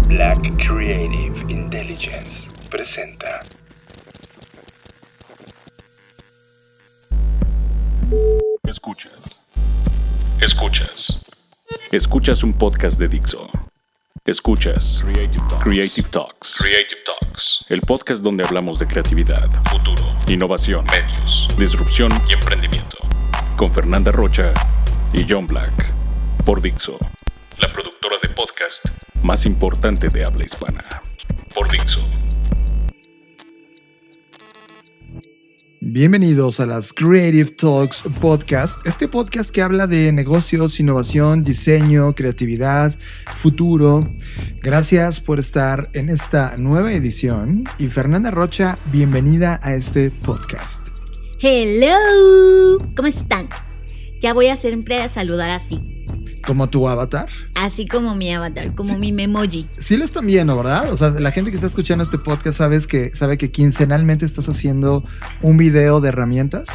Black Creative Intelligence presenta. Escuchas un podcast de Dixo. Escuchas Creative Talks. El podcast donde hablamos de creatividad, futuro, innovación, medios, disrupción y emprendimiento. Con Fernanda Rocha y John Black. Por Dixo, la productora de podcast más importante de habla hispana. Por Dixo. Bienvenidos a las Creative Talks Podcast, este podcast que habla de negocios, innovación, diseño, creatividad, futuro. Gracias por estar en esta nueva edición y Fernanda Rocha, bienvenida a este podcast. Hello, ¿cómo están? Ya voy a siempre a saludar así. ¿Como tu avatar? Así como mi avatar, como sí. Mi memoji. Sí lo están viendo, ¿verdad? O sea, la gente que está escuchando este podcast sabe que quincenalmente estás haciendo un video de herramientas.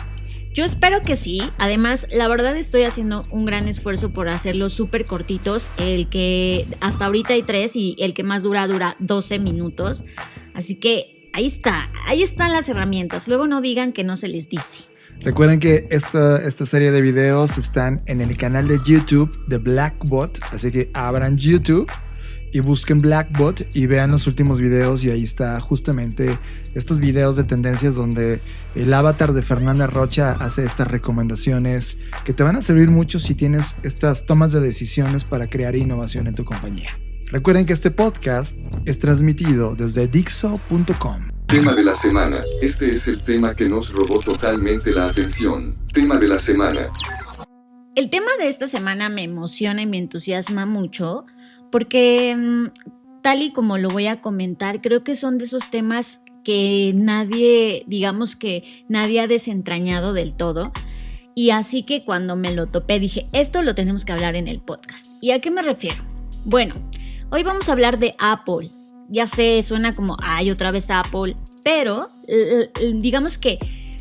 Yo espero que sí. Además, la verdad estoy haciendo un gran esfuerzo por hacerlos súper cortitos. El que hasta ahorita hay 3 y el que más dura 12 minutos. Así que ahí están las herramientas. Luego no digan que no se les dice. Recuerden que esta serie de videos están en el canal de YouTube de Blackbot, así que abran YouTube y busquen Blackbot y vean los últimos videos y ahí está justamente estos videos de tendencias donde el avatar de Fernanda Rocha hace estas recomendaciones que te van a servir mucho si tienes estas tomas de decisiones para crear innovación en tu compañía. Recuerden que este podcast es transmitido desde Dixo.com. Tema de la semana. Este es el tema que nos robó totalmente la atención. Tema de la semana. El tema de esta semana me emociona y me entusiasma mucho porque, tal y como lo voy a comentar, creo que son de esos temas que nadie ha desentrañado del todo. Y así que cuando me lo topé dije, esto lo tenemos que hablar en el podcast. ¿Y a qué me refiero? Bueno, hoy vamos a hablar de Apple. Ya sé, suena como, ay, otra vez Apple, pero digamos que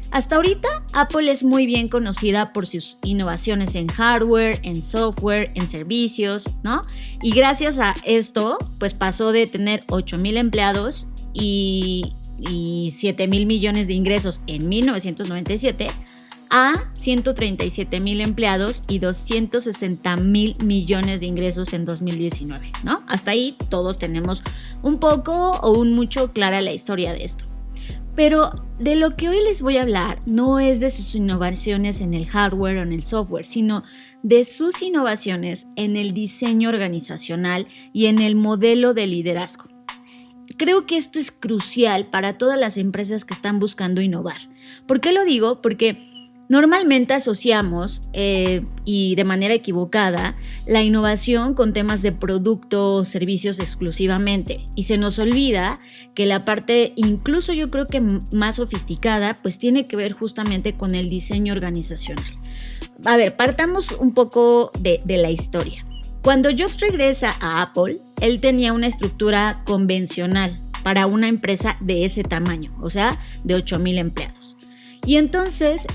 hasta ahorita Apple es muy bien conocida por sus innovaciones en hardware, en software, en servicios, ¿no? Y gracias a esto, pues pasó de tener 8,000 empleados y 7,000 millones de ingresos en 1997 a 137,000 empleados y 260,000 millones de ingresos en 2019, ¿no? Hasta ahí todos tenemos un poco o un mucho clara la historia de esto. Pero de lo que hoy les voy a hablar no es de sus innovaciones en el hardware o en el software, sino de sus innovaciones en el diseño organizacional y en el modelo de liderazgo. Creo que esto es crucial para todas las empresas que están buscando innovar. ¿Por qué lo digo? Porque normalmente asociamos, y de manera equivocada, la innovación con temas de producto o servicios exclusivamente. Y se nos olvida que la parte, incluso yo creo que más sofisticada, pues tiene que ver justamente con el diseño organizacional. A ver, partamos un poco de la historia. Cuando Jobs regresa a Apple, él tenía una estructura convencional para una empresa de ese tamaño, o sea, de 8,000 empleados. Y entonces,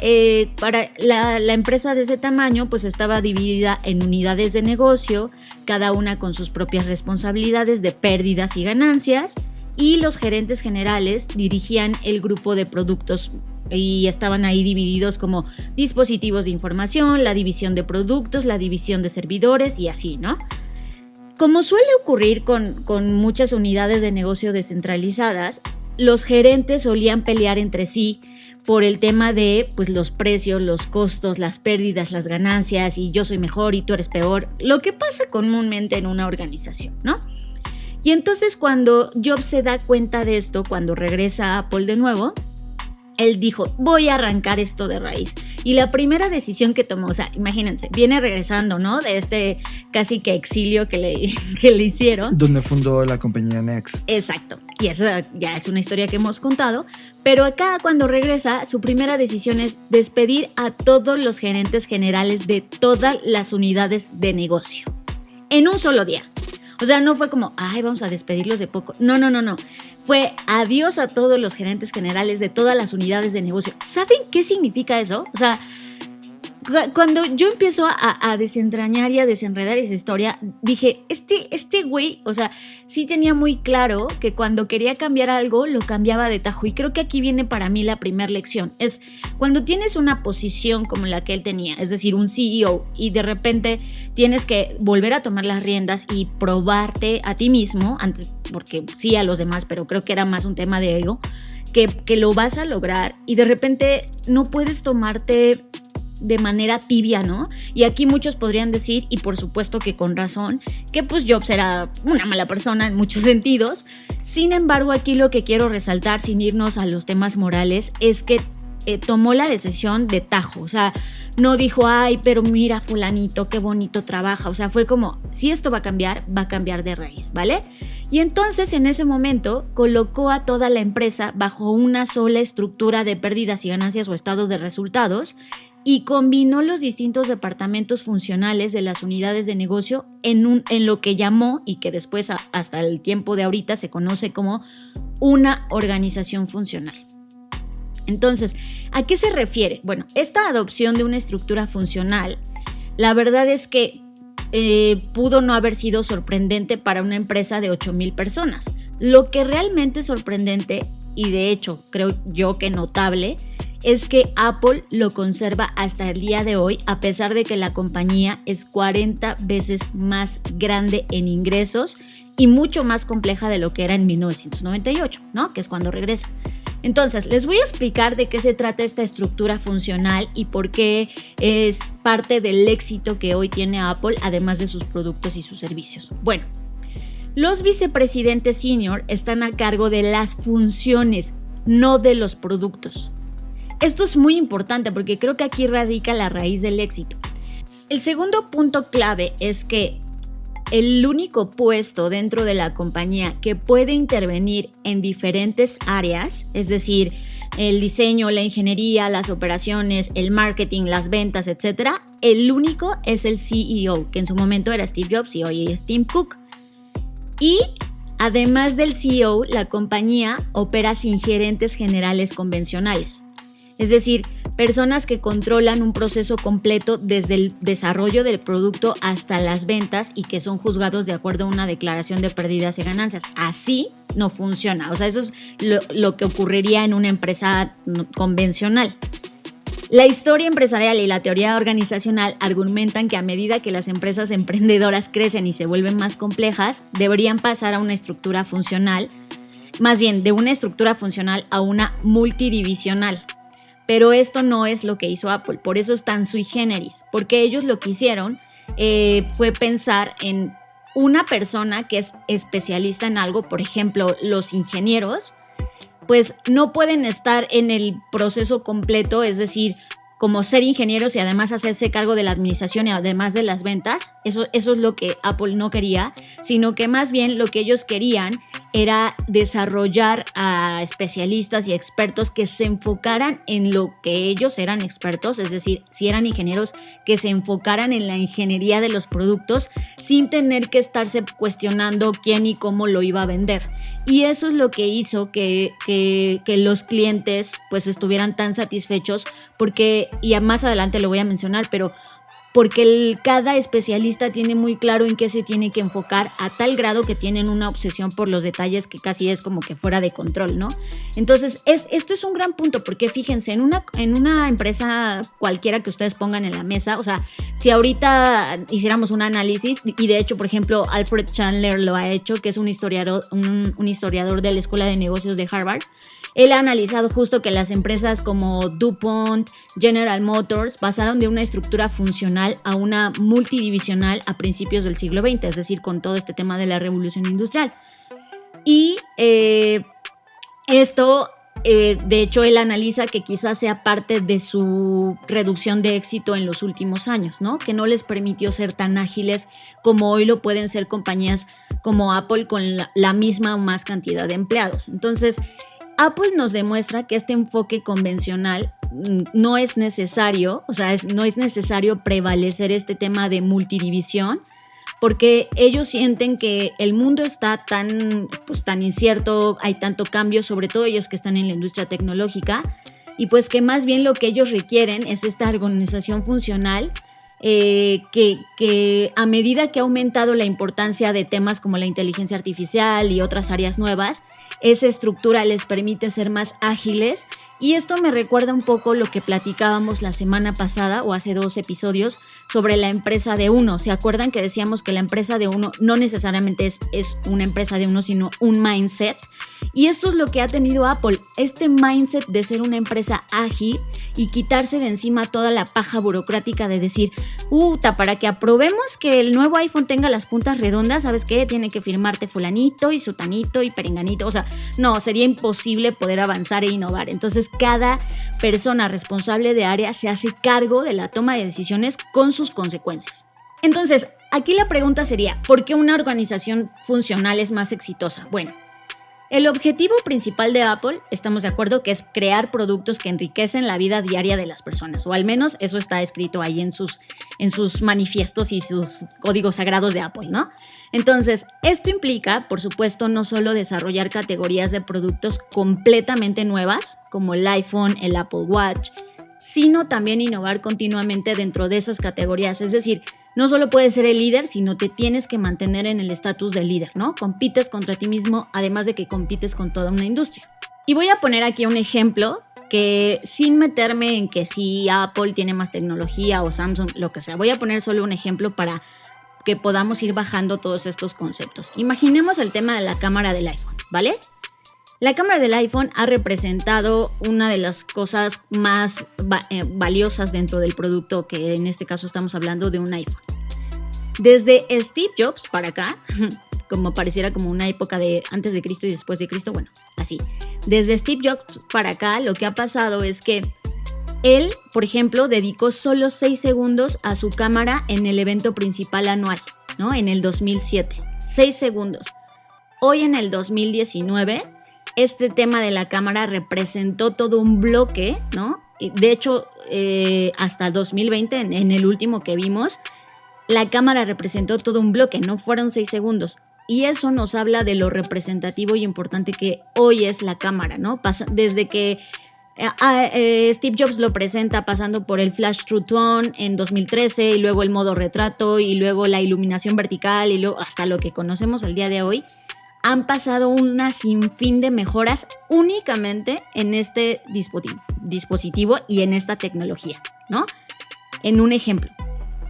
para la empresa de ese tamaño, pues estaba dividida en unidades de negocio, cada una con sus propias responsabilidades de pérdidas y ganancias, y los gerentes generales dirigían el grupo de productos y estaban ahí divididos como dispositivos de información, la división de productos, la división de servidores y así, ¿no? Como suele ocurrir con muchas unidades de negocio descentralizadas, los gerentes solían pelear entre sí por el tema de pues, los precios, los costos, las pérdidas, las ganancias y yo soy mejor y tú eres peor, lo que pasa comúnmente en una organización, ¿no? Y entonces cuando Jobs se da cuenta de esto, cuando regresa a Apple de nuevo, él dijo, voy a arrancar esto de raíz. Y la primera decisión que tomó, o sea, imagínense, viene regresando, ¿no? De este casi que exilio que le hicieron. Donde fundó la compañía Next. Exacto. Y esa ya es una historia que hemos contado. Pero acá cuando regresa, su primera decisión es despedir a todos los gerentes generales de todas las unidades de negocio. En un solo día. O sea, no fue como, ay, vamos a despedirlos de poco. No. Fue adiós a todos los gerentes generales de todas las unidades de negocio. ¿Saben qué significa eso? O sea, cuando yo empiezo a desentrañar y a desenredar esa historia, dije, este güey, o sea, sí tenía muy claro que cuando quería cambiar algo, lo cambiaba de tajo. Y creo que aquí viene para mí la primera lección. Es cuando tienes una posición como la que él tenía, es decir, un CEO, y de repente tienes que volver a tomar las riendas y probarte a ti mismo, antes, porque sí a los demás, pero creo que era más un tema de ego, que lo vas a lograr y de repente no puedes tomarte de manera tibia, ¿no? Y aquí muchos podrían decir, y por supuesto que con razón, que pues Jobs era una mala persona en muchos sentidos. Sin embargo, aquí lo que quiero resaltar, sin irnos a los temas morales, es que tomó la decisión de tajo. O sea, no dijo, ay, pero mira fulanito, qué bonito trabaja. O sea, fue como, si esto va a cambiar de raíz, ¿vale? Y entonces en ese momento colocó a toda la empresa bajo una sola estructura de pérdidas y ganancias o estado de resultados y combinó los distintos departamentos funcionales de las unidades de negocio en lo que llamó, y que después hasta el tiempo de ahorita se conoce como una organización funcional. Entonces, ¿a qué se refiere? Bueno, esta adopción de una estructura funcional, la verdad es que pudo no haber sido sorprendente para una empresa de 8,000 personas. Lo que realmente es sorprendente, y de hecho creo yo que notable, es que Apple lo conserva hasta el día de hoy, a pesar de que la compañía es 40 veces más grande en ingresos y mucho más compleja de lo que era en 1998, ¿no? Que es cuando regresa. Entonces, les voy a explicar de qué se trata esta estructura funcional y por qué es parte del éxito que hoy tiene Apple, además de sus productos y sus servicios. Bueno, los vicepresidentes senior están a cargo de las funciones, no de los productos. Esto es muy importante porque creo que aquí radica la raíz del éxito. El segundo punto clave es que el único puesto dentro de la compañía que puede intervenir en diferentes áreas, es decir, el diseño, la ingeniería, las operaciones, el marketing, las ventas, etc., el único es el CEO, que en su momento era Steve Jobs y hoy es Tim Cook. Y además del CEO, la compañía opera sin gerentes generales convencionales. Es decir, personas que controlan un proceso completo desde el desarrollo del producto hasta las ventas y que son juzgados de acuerdo a una declaración de pérdidas y ganancias. Así no funciona. O sea, eso es lo que ocurriría en una empresa convencional. La historia empresarial y la teoría organizacional argumentan que a medida que las empresas emprendedoras crecen y se vuelven más complejas, deberían pasar a una estructura funcional, más bien de una estructura funcional a una multidivisional. Pero esto no es lo que hizo Apple, por eso es tan sui generis, porque ellos lo que hicieron fue pensar en una persona que es especialista en algo. Por ejemplo, los ingenieros, pues no pueden estar en el proceso completo, es decir, como ser ingenieros y además hacerse cargo de la administración y además de las ventas. Eso es lo que Apple no quería, sino que más bien lo que ellos querían era desarrollar a especialistas y expertos que se enfocaran en lo que ellos eran expertos, es decir, si eran ingenieros, que se enfocaran en la ingeniería de los productos sin tener que estarse cuestionando quién y cómo lo iba a vender. Y eso es lo que hizo que los clientes pues estuvieran tan satisfechos, porque, y más adelante lo voy a mencionar, pero porque cada especialista tiene muy claro en qué se tiene que enfocar, a tal grado que tienen una obsesión por los detalles que casi es como que fuera de control, ¿no? Entonces, esto es un gran punto, porque fíjense, en una empresa cualquiera que ustedes pongan en la mesa, o sea, si ahorita hiciéramos un análisis, y de hecho, por ejemplo, Alfred Chandler lo ha hecho, que es un historiador de la Escuela de Negocios de Harvard. Él ha analizado justo que las empresas como DuPont, General Motors pasaron de una estructura funcional a una multidivisional a principios del siglo XX, es decir, con todo este tema de la revolución industrial. Y esto, de hecho, él analiza que quizás sea parte de su reducción de éxito en los últimos años, ¿no? Que no les permitió ser tan ágiles como hoy lo pueden ser compañías como Apple con la misma o más cantidad de empleados. Entonces, Apple nos demuestra que este enfoque convencional no es necesario, o sea, no es necesario prevalecer este tema de multidivisión, porque ellos sienten que el mundo está tan incierto, hay tanto cambio, sobre todo ellos que están en la industria tecnológica, y pues que más bien lo que ellos requieren es esta organización funcional que a medida que ha aumentado la importancia de temas como la inteligencia artificial y otras áreas nuevas, esa estructura les permite ser más ágiles. Y esto me recuerda un poco lo que platicábamos la semana pasada o hace 2 episodios sobre la empresa de uno. ¿Se acuerdan que decíamos que la empresa de uno no necesariamente es una empresa de uno, sino un mindset? Y esto es lo que ha tenido Apple, este mindset de ser una empresa ágil y quitarse de encima toda la paja burocrática de decir, para que aprobemos que el nuevo iPhone tenga las puntas redondas, ¿sabes qué? Tiene que firmarte fulanito y sutanito y perenganito. O sea, no, sería imposible poder avanzar e innovar. Entonces, cada persona responsable de área se hace cargo de la toma de decisiones con sus consecuencias. Entonces, aquí la pregunta sería, ¿por qué una organización funcional es más exitosa? Bueno, el objetivo principal de Apple, estamos de acuerdo que es crear productos que enriquecen la vida diaria de las personas, o al menos eso está escrito ahí en sus manifiestos y sus códigos sagrados de Apple, ¿no? Entonces, esto implica, por supuesto, no solo desarrollar categorías de productos completamente nuevas, como el iPhone, el Apple Watch, sino también innovar continuamente dentro de esas categorías, es decir, no solo puedes ser el líder, sino te tienes que mantener en el estatus de líder, ¿no? Compites contra ti mismo, además de que compites con toda una industria. Y voy a poner aquí un ejemplo que, sin meterme en que si Apple tiene más tecnología o Samsung, lo que sea, voy a poner solo un ejemplo para que podamos ir bajando todos estos conceptos. Imaginemos el tema de la cámara del iPhone, ¿vale? La cámara del iPhone ha representado una de las cosas más valiosas dentro del producto, que en este caso estamos hablando de un iPhone. Desde Steve Jobs para acá, como pareciera como una época de antes de Cristo y después de Cristo, bueno, así. Desde Steve Jobs para acá, lo que ha pasado es que él, por ejemplo, dedicó solo 6 segundos a su cámara en el evento principal anual, ¿no? En el 2007. 6 segundos. Hoy en el 2019... este tema de la cámara representó todo un bloque, ¿no? De hecho, hasta el 2020, en el último que vimos, la cámara representó todo un bloque, no fueron 6 segundos. Y eso nos habla de lo representativo y importante que hoy es la cámara, ¿no? Desde que Steve Jobs lo presenta pasando por el Flash True Tone en 2013 y luego el modo retrato y luego la iluminación vertical y luego hasta lo que conocemos al día de hoy, han pasado una sinfín de mejoras únicamente en este dispositivo y en esta tecnología, ¿no? En un ejemplo,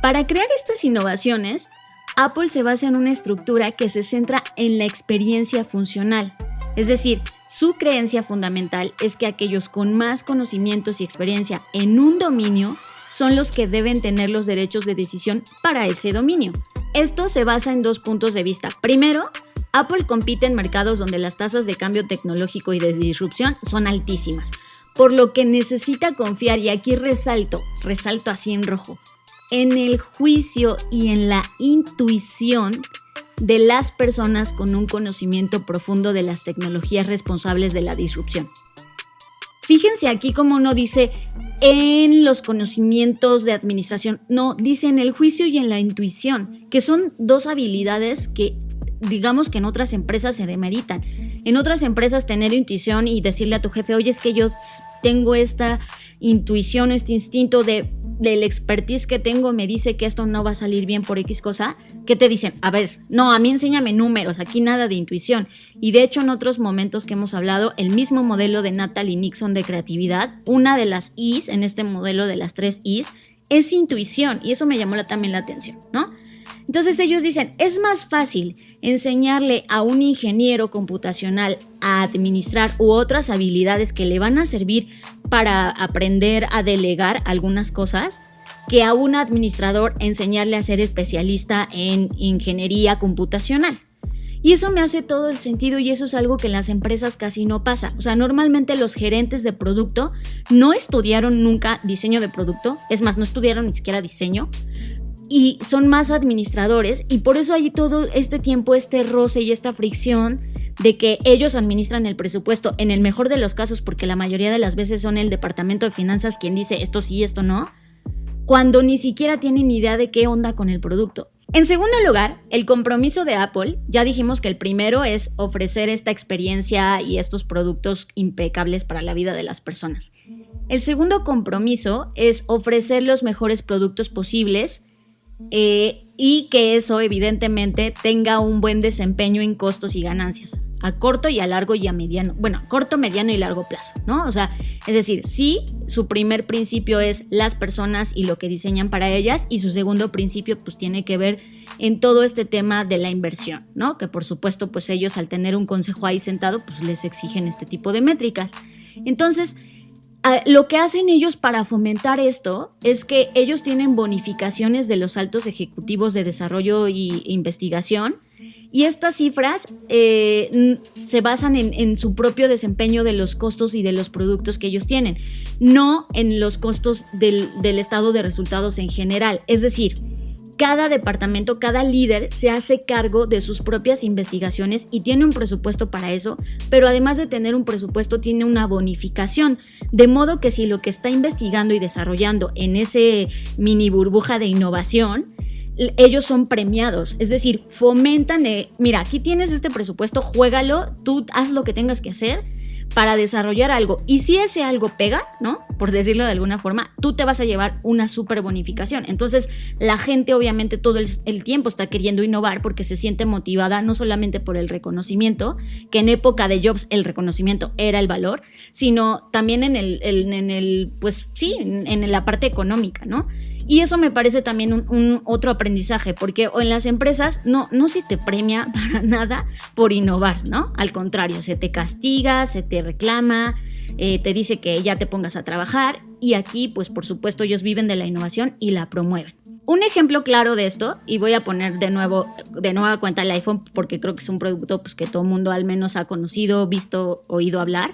para crear estas innovaciones, Apple se basa en una estructura que se centra en la experiencia funcional. Es decir, su creencia fundamental es que aquellos con más conocimientos y experiencia en un dominio son los que deben tener los derechos de decisión para ese dominio. Esto se basa en 2 puntos de vista. Primero, Apple compite en mercados donde las tasas de cambio tecnológico y de disrupción son altísimas, por lo que necesita confiar, y aquí resalto así en rojo, en el juicio y en la intuición de las personas con un conocimiento profundo de las tecnologías responsables de la disrupción. Fíjense aquí cómo no dice en los conocimientos de administración, no, dice en el juicio y en la intuición, que son 2 habilidades que digamos que en otras empresas se demeritan. En otras empresas tener intuición y decirle a tu jefe, oye, es que yo tengo esta intuición, este instinto del expertise que tengo, me dice que esto no va a salir bien por X cosa. ¿Qué te dicen? A ver, no, a mí enséñame números, aquí nada de intuición. Y de hecho en otros momentos que hemos hablado, el mismo modelo de Natalie Nixon de creatividad, una de las I's en este modelo de las 3 I's es intuición, y eso me llamó también la atención, ¿no? Entonces ellos dicen, es más fácil enseñarle a un ingeniero computacional a administrar u otras habilidades que le van a servir para aprender a delegar algunas cosas que a un administrador enseñarle a ser especialista en ingeniería computacional. Y eso me hace todo el sentido, y eso es algo que en las empresas casi no pasa. O sea, normalmente los gerentes de producto no estudiaron nunca diseño de producto, es más, no estudiaron ni siquiera diseño, y son más administradores, y por eso hay todo este tiempo este roce y esta fricción de que ellos administran el presupuesto en el mejor de los casos, porque la mayoría de las veces son el departamento de finanzas quien dice esto sí, esto no, cuando ni siquiera tienen idea de qué onda con el producto. En segundo lugar, el compromiso de Apple, ya dijimos que el primero es ofrecer esta experiencia y estos productos impecables para la vida de las personas. El segundo compromiso es ofrecer los mejores productos posibles y que eso evidentemente tenga un buen desempeño en costos y ganancias a corto y a largo y a mediano, bueno, corto, mediano y largo plazo, ¿no? O sea, es decir, sí, su primer principio es las personas y lo que diseñan para ellas, y su segundo principio pues tiene que ver en todo este tema de la inversión, ¿no? Que por supuesto pues ellos al tener un consejo ahí sentado pues les exigen este tipo de métricas. Entonces, lo que hacen ellos para fomentar esto es que ellos tienen bonificaciones de los altos ejecutivos de desarrollo e investigación, y estas cifras se basan en su propio desempeño de los costos y de los productos que ellos tienen, no en los costos del estado de resultados en general. Es decir, cada departamento, cada líder se hace cargo de sus propias investigaciones y tiene un presupuesto para eso, pero además de tener un presupuesto tiene una bonificación, de modo que si lo que está investigando y desarrollando en ese mini burbuja de innovación, ellos son premiados, es decir, fomentan mira, aquí tienes este presupuesto, juégalo, tú haz lo que tengas que hacer para desarrollar algo, y si ese algo pega, ¿no? Por decirlo de alguna forma, tú te vas a llevar una súper bonificación. Entonces la gente obviamente todo el tiempo está queriendo innovar porque se siente motivada no solamente por el reconocimiento, que en época de Jobs el reconocimiento era el valor, sino también pues sí, en la parte económica, ¿no? Y eso me parece también un otro aprendizaje, porque en las empresas no se te premia para nada por innovar, ¿no? Al contrario, se te castiga, se te reclama, te dice que ya te pongas a trabajar, y aquí, pues por supuesto, ellos viven de la innovación y la promueven. Un ejemplo claro de esto, y voy a poner de nueva cuenta el iPhone, porque creo que es un producto pues, que todo el mundo al menos ha conocido, visto, oído hablar.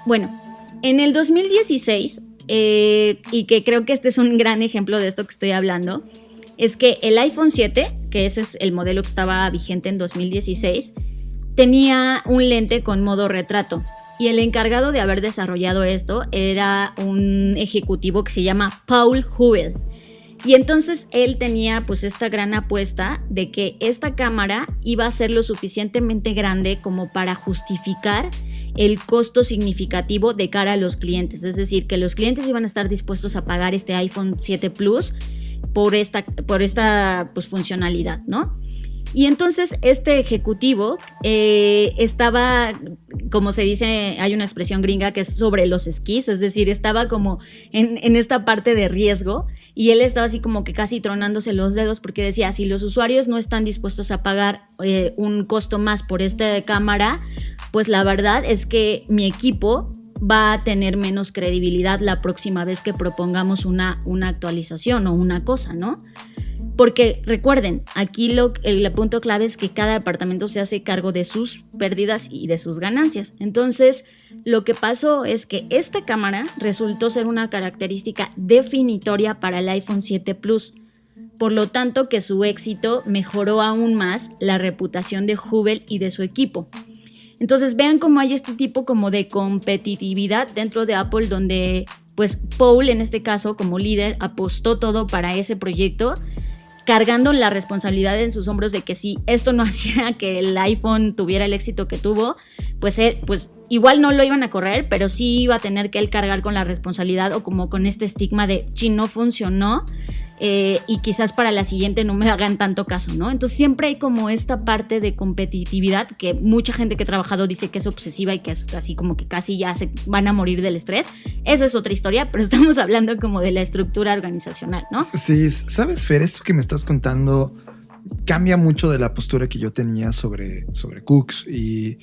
Bueno, en el 2016... y que creo que este es un gran ejemplo de esto que estoy hablando, es que el iPhone 7, que ese es el modelo que estaba vigente en 2016, tenía un lente con modo retrato, y el encargado de haber desarrollado esto era un ejecutivo que se llama Paul Hubel. Y entonces él tenía pues esta gran apuesta de que esta cámara iba a ser lo suficientemente grande como para justificar el costo significativo de cara a los clientes. Es decir, que los clientes iban a estar dispuestos a pagar este iPhone 7 Plus por esta pues, funcionalidad, ¿no? Y entonces este ejecutivo estaba, como se dice, hay una expresión gringa que es sobre los esquís, es decir, estaba como en esta parte de riesgo, y él estaba así como que casi tronándose los dedos porque decía, si los usuarios no están dispuestos a pagar un costo más por esta cámara, pues la verdad es que mi equipo va a tener menos credibilidad la próxima vez que propongamos una actualización o una cosa, ¿no? Porque recuerden, aquí el punto clave es que cada departamento se hace cargo de sus pérdidas y de sus ganancias. Entonces, lo que pasó es que esta cámara resultó ser una característica definitoria para el iPhone 7 Plus. Por lo tanto, que su éxito mejoró aún más la reputación de Hubel y de su equipo. Entonces, vean cómo hay este tipo como de competitividad dentro de Apple, donde pues Paul, en este caso, como líder, apostó todo para ese proyecto, cargando la responsabilidad en sus hombros de que si esto no hacía que el iPhone tuviera el éxito que tuvo, pues igual no lo iban a correr, pero sí iba a tener que él cargar con la responsabilidad o como con este estigma de si no funcionó y quizás para la siguiente no me hagan tanto caso, ¿no? Entonces siempre hay como esta parte de competitividad que mucha gente que ha trabajado dice que es obsesiva y que es así como que casi ya se van a morir del estrés. Esa es otra historia, pero estamos hablando como de la estructura organizacional, ¿no? Sí, sabes, Fer, esto que me estás contando cambia mucho de la postura que yo tenía sobre Cooks, y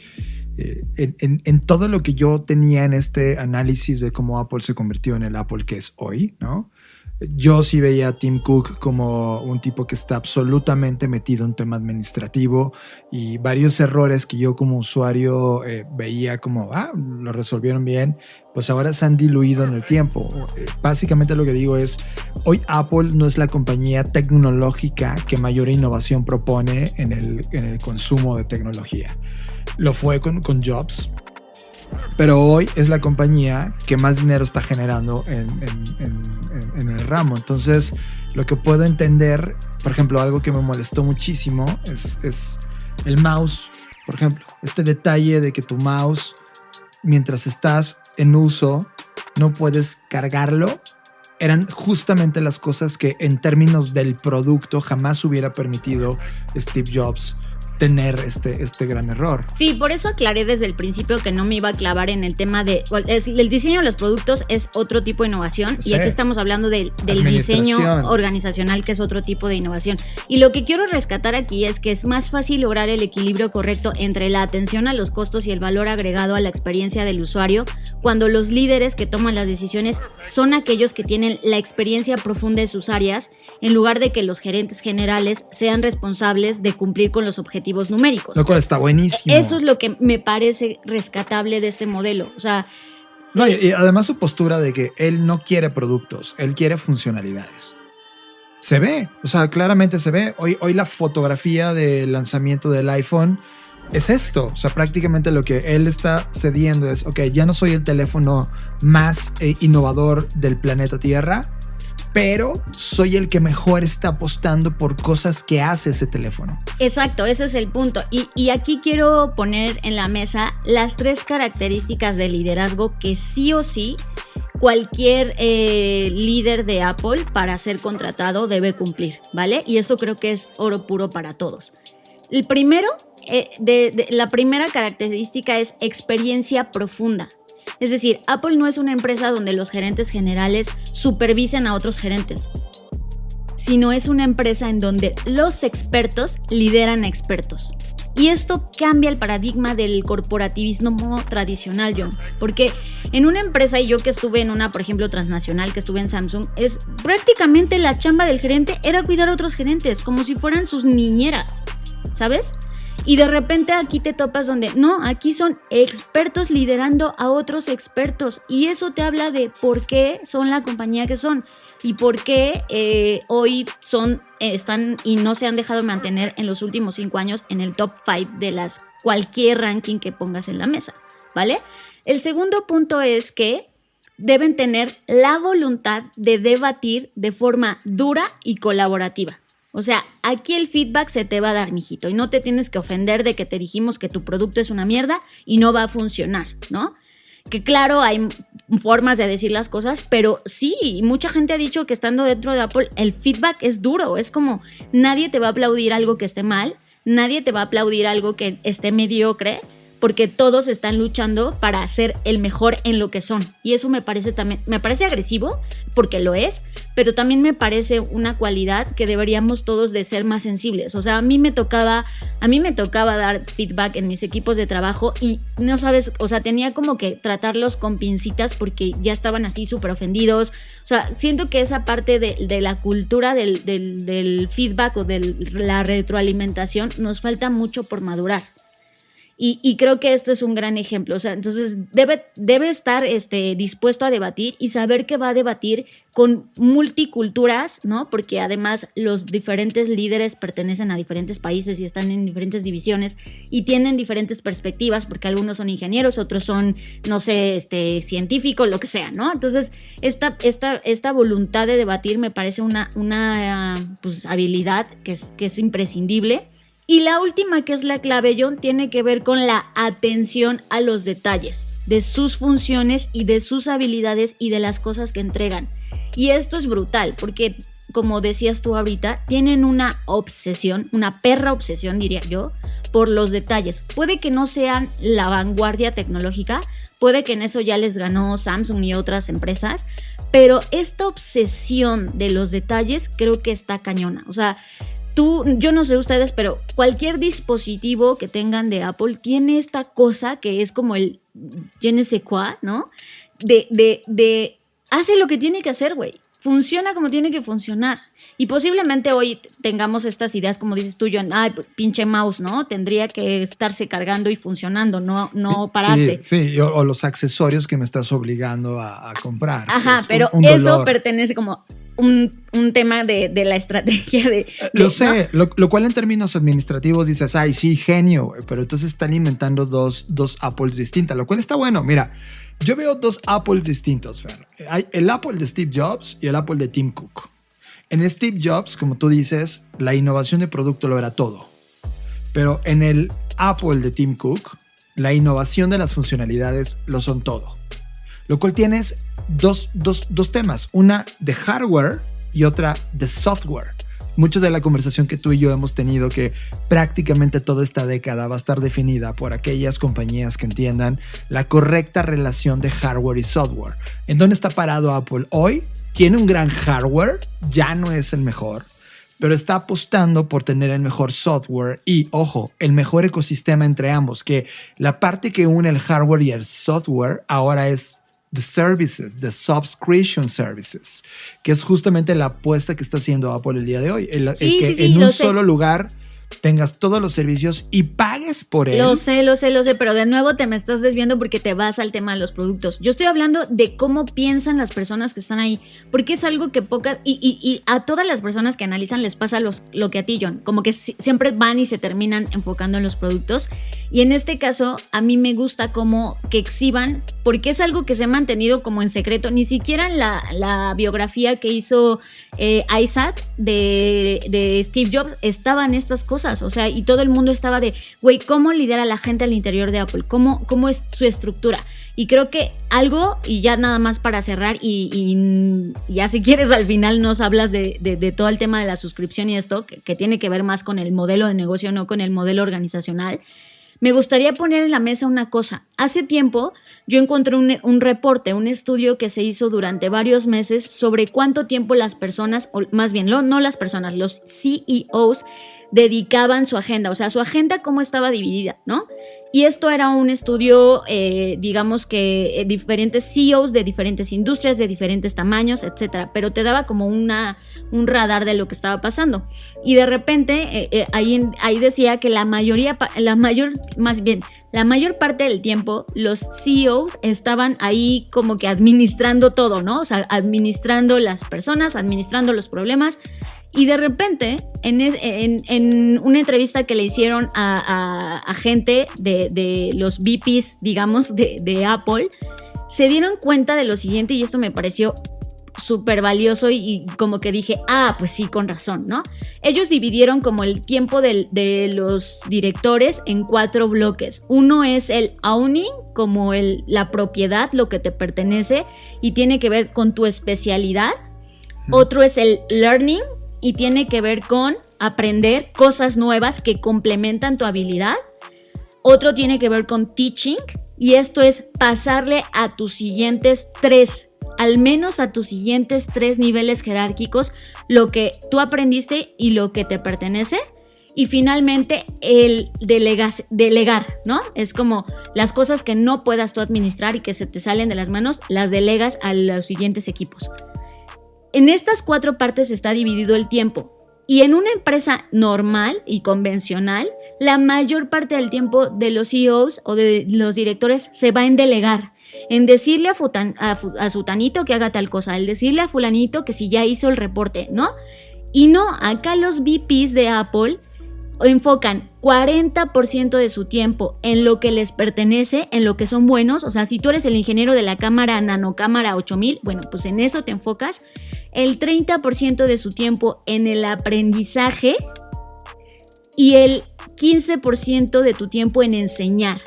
en todo lo que yo tenía en este análisis de cómo Apple se convirtió en el Apple que es hoy, ¿no? Yo sí veía a Tim Cook como un tipo que está absolutamente metido en tema administrativo, y varios errores que yo como usuario veía como, lo resolvieron bien, pues ahora se han diluido en el tiempo. Básicamente lo que digo es, hoy Apple no es la compañía tecnológica que mayor innovación propone en el consumo de tecnología. Lo fue con Jobs, pero hoy es la compañía que más dinero está generando en el ramo. Entonces, lo que puedo entender, por ejemplo, algo que me molestó muchísimo es el mouse. Por ejemplo, este detalle de que tu mouse, mientras estás en uso, no puedes cargarlo, eran justamente las cosas que en términos del producto jamás hubiera permitido Steve Jobs tener este gran error. Sí, por eso aclaré desde el principio que no me iba a clavar en el tema de... el diseño de los productos es otro tipo de innovación, sí. Y aquí estamos hablando del diseño organizacional, que es otro tipo de innovación. Y lo que quiero rescatar aquí es que es más fácil lograr el equilibrio correcto entre la atención a los costos y el valor agregado a la experiencia del usuario cuando los líderes que toman las decisiones son aquellos que tienen la experiencia profunda de sus áreas, en lugar de que los gerentes generales sean responsables de cumplir con los objetivos numéricos. Lo cual está buenísimo. Eso es lo que me parece rescatable de este modelo. O sea, no, y además su postura de que él no quiere productos, él quiere funcionalidades. Se ve, o sea, claramente se ve. Hoy la fotografía del lanzamiento del iPhone es esto. O sea, prácticamente lo que él está cediendo es, ok, ya no soy el teléfono más innovador del planeta Tierra, pero soy el que mejor está apostando por cosas que hace ese teléfono. Exacto, ese es el punto. Y aquí quiero poner en la mesa las 3 características de liderazgo que sí o sí cualquier líder de Apple para ser contratado debe cumplir, ¿vale? Y esto creo que es oro puro para todos. El primero, la primera característica es experiencia profunda. Es decir, Apple no es una empresa donde los gerentes generales supervisen a otros gerentes, sino es una empresa en donde los expertos lideran a expertos. Y esto cambia el paradigma del corporativismo tradicional, John, porque en una empresa, y yo que estuve en una, por ejemplo, transnacional, que estuve en Samsung, es prácticamente la chamba del gerente era cuidar a otros gerentes, como si fueran sus niñeras, ¿sabes? Y de repente aquí te topas donde, no, aquí son expertos liderando a otros expertos. Y eso te habla de por qué son la compañía que son y por qué hoy están y no se han dejado mantener en los últimos 5 años en el top 5 de cualquier ranking que pongas en la mesa, ¿vale? El segundo punto es que deben tener la voluntad de debatir de forma dura y colaborativa. O sea, aquí el feedback se te va a dar, mijito, y no te tienes que ofender de que te dijimos que tu producto es una mierda y no va a funcionar, ¿no? Que claro, hay formas de decir las cosas, pero sí, mucha gente ha dicho que estando dentro de Apple el feedback es duro, es como nadie te va a aplaudir algo que esté mal, nadie te va a aplaudir algo que esté mediocre, porque todos están luchando para ser el mejor en lo que son. Y eso me parece agresivo, porque lo es, pero también me parece una cualidad que deberíamos todos de ser más sensibles. O sea, a mí me tocaba dar feedback en mis equipos de trabajo y no sabes, o sea, tenía como que tratarlos con pincitas porque ya estaban así súper ofendidos. O sea, siento que esa parte de la cultura del feedback o de la retroalimentación nos falta mucho por madurar. Y creo que esto es un gran ejemplo. O sea, entonces debe estar dispuesto a debatir y saber que va a debatir con multiculturas, ¿no? Porque además los diferentes líderes pertenecen a diferentes países y están en diferentes divisiones y tienen diferentes perspectivas, porque algunos son ingenieros, otros son, no sé, científicos, lo que sea, ¿no? Entonces, esta voluntad de debatir me parece una pues, habilidad que es imprescindible. Y la última, que es la clave, John, tiene que ver con la atención a los detalles de sus funciones y de sus habilidades y de las cosas que entregan. Y esto es brutal porque, como decías tú ahorita, tienen una obsesión, una perra obsesión, diría yo, por los detalles. Puede que no sean la vanguardia tecnológica, puede que en eso ya les ganó Samsung y otras empresas, pero esta obsesión de los detalles creo que está cañona. O sea, yo no sé ustedes, pero cualquier dispositivo que tengan de Apple tiene esta cosa que es como el je ne sais quoi, ¿no? De hace lo que tiene que hacer, güey. Funciona como tiene que funcionar. Y posiblemente hoy tengamos estas ideas, como dices tú, John, pinche mouse, ¿no? Tendría que estarse cargando y funcionando, no pararse. Sí, o los accesorios que me estás obligando a comprar. Ajá, pero eso pertenece como un tema de la estrategia de... Lo sé, ¿no? Lo cual en términos administrativos dices, ay, sí, genio, pero entonces están inventando dos Apples distintas, lo cual está bueno. Mira, yo veo 2 Apples distintos, Fer. Hay el Apple de Steve Jobs y el Apple de Tim Cook. En Steve Jobs, como tú dices, la innovación de producto lo era todo. Pero en el Apple de Tim Cook, la innovación de las funcionalidades lo son todo. lo cual tienes dos temas, una de hardware y otra de software. Mucho de la conversación que tú y yo hemos tenido, que prácticamente toda esta década va a estar definida por aquellas compañías que entiendan la correcta relación de hardware y software. ¿En dónde está parado Apple hoy? Tiene un gran hardware, ya no es el mejor, pero está apostando por tener el mejor software y, ojo, el mejor ecosistema entre ambos, que la parte que une el hardware y el software ahora es the services, the subscription services, que es justamente la apuesta que está haciendo Apple el día de hoy. El que en un solo lugar tengas todos los servicios y pagues por él. Lo sé, pero de nuevo te me estás desviando porque te vas al tema de los productos. Yo estoy hablando de cómo piensan las personas que están ahí, porque es algo que pocas, y a todas las personas que analizan les pasa lo que a ti, John, como que siempre van y se terminan enfocando en los productos, y en este caso a mí me gusta como que exhiban, porque es algo que se ha mantenido como en secreto, ni siquiera en la biografía que hizo Isaac de Steve Jobs estaban estas cosas, o sea, y todo el mundo estaba de, güey, ¿cómo lidera la gente al interior de Apple? ¿Cómo es su estructura? Y creo que algo, y ya nada más para cerrar, y ya si quieres al final nos hablas de todo el tema de la suscripción y esto, que tiene que ver más con el modelo de negocio, no con el modelo organizacional. Me gustaría poner en la mesa una cosa. Hace tiempo yo encontré un reporte, un estudio que se hizo durante varios meses sobre cuánto tiempo las personas, o más bien no las personas, los CEOs dedicaban su agenda, o sea, su agenda cómo estaba dividida, ¿no? Y esto era un estudio, digamos que diferentes CEOs de diferentes industrias, de diferentes tamaños, etcétera, pero te daba como un radar de lo que estaba pasando. Y de repente, ahí decía que la mayor parte del tiempo los CEOs estaban ahí como que administrando todo, ¿no? O sea, administrando las personas, administrando los problemas. Y de repente, en una entrevista que le hicieron a gente de los VPs, digamos, de Apple, se dieron cuenta de lo siguiente, y esto me pareció súper valioso y como que dije, pues sí, con razón, ¿no? Ellos dividieron como el tiempo de los directores en 4 bloques. Uno es el owning, como la propiedad, lo que te pertenece y tiene que ver con tu especialidad. Otro es el learning, y tiene que ver con aprender cosas nuevas que complementan tu habilidad. Otro tiene que ver con teaching, y esto es pasarle a tus siguientes 3, al menos a tus siguientes 3 niveles jerárquicos, lo que tú aprendiste y lo que te pertenece. Y finalmente el delegar, ¿no? Es como las cosas que no puedas tú administrar y que se te salen de las manos, las delegas a los siguientes equipos. En estas 4 partes está dividido el tiempo, y en una empresa normal y convencional, la mayor parte del tiempo de los CEOs o de los directores se va en delegar, en decirle a sutanito que haga tal cosa, el decirle a fulanito que si ya hizo el reporte, ¿no? Y no, acá los VPs de Apple enfocan 40% de su tiempo en lo que les pertenece, en lo que son buenos. O sea, si tú eres el ingeniero de la cámara nanocámara 8000, bueno, pues en eso te enfocas. El 30% de su tiempo en el aprendizaje y el 15% de tu tiempo en enseñar.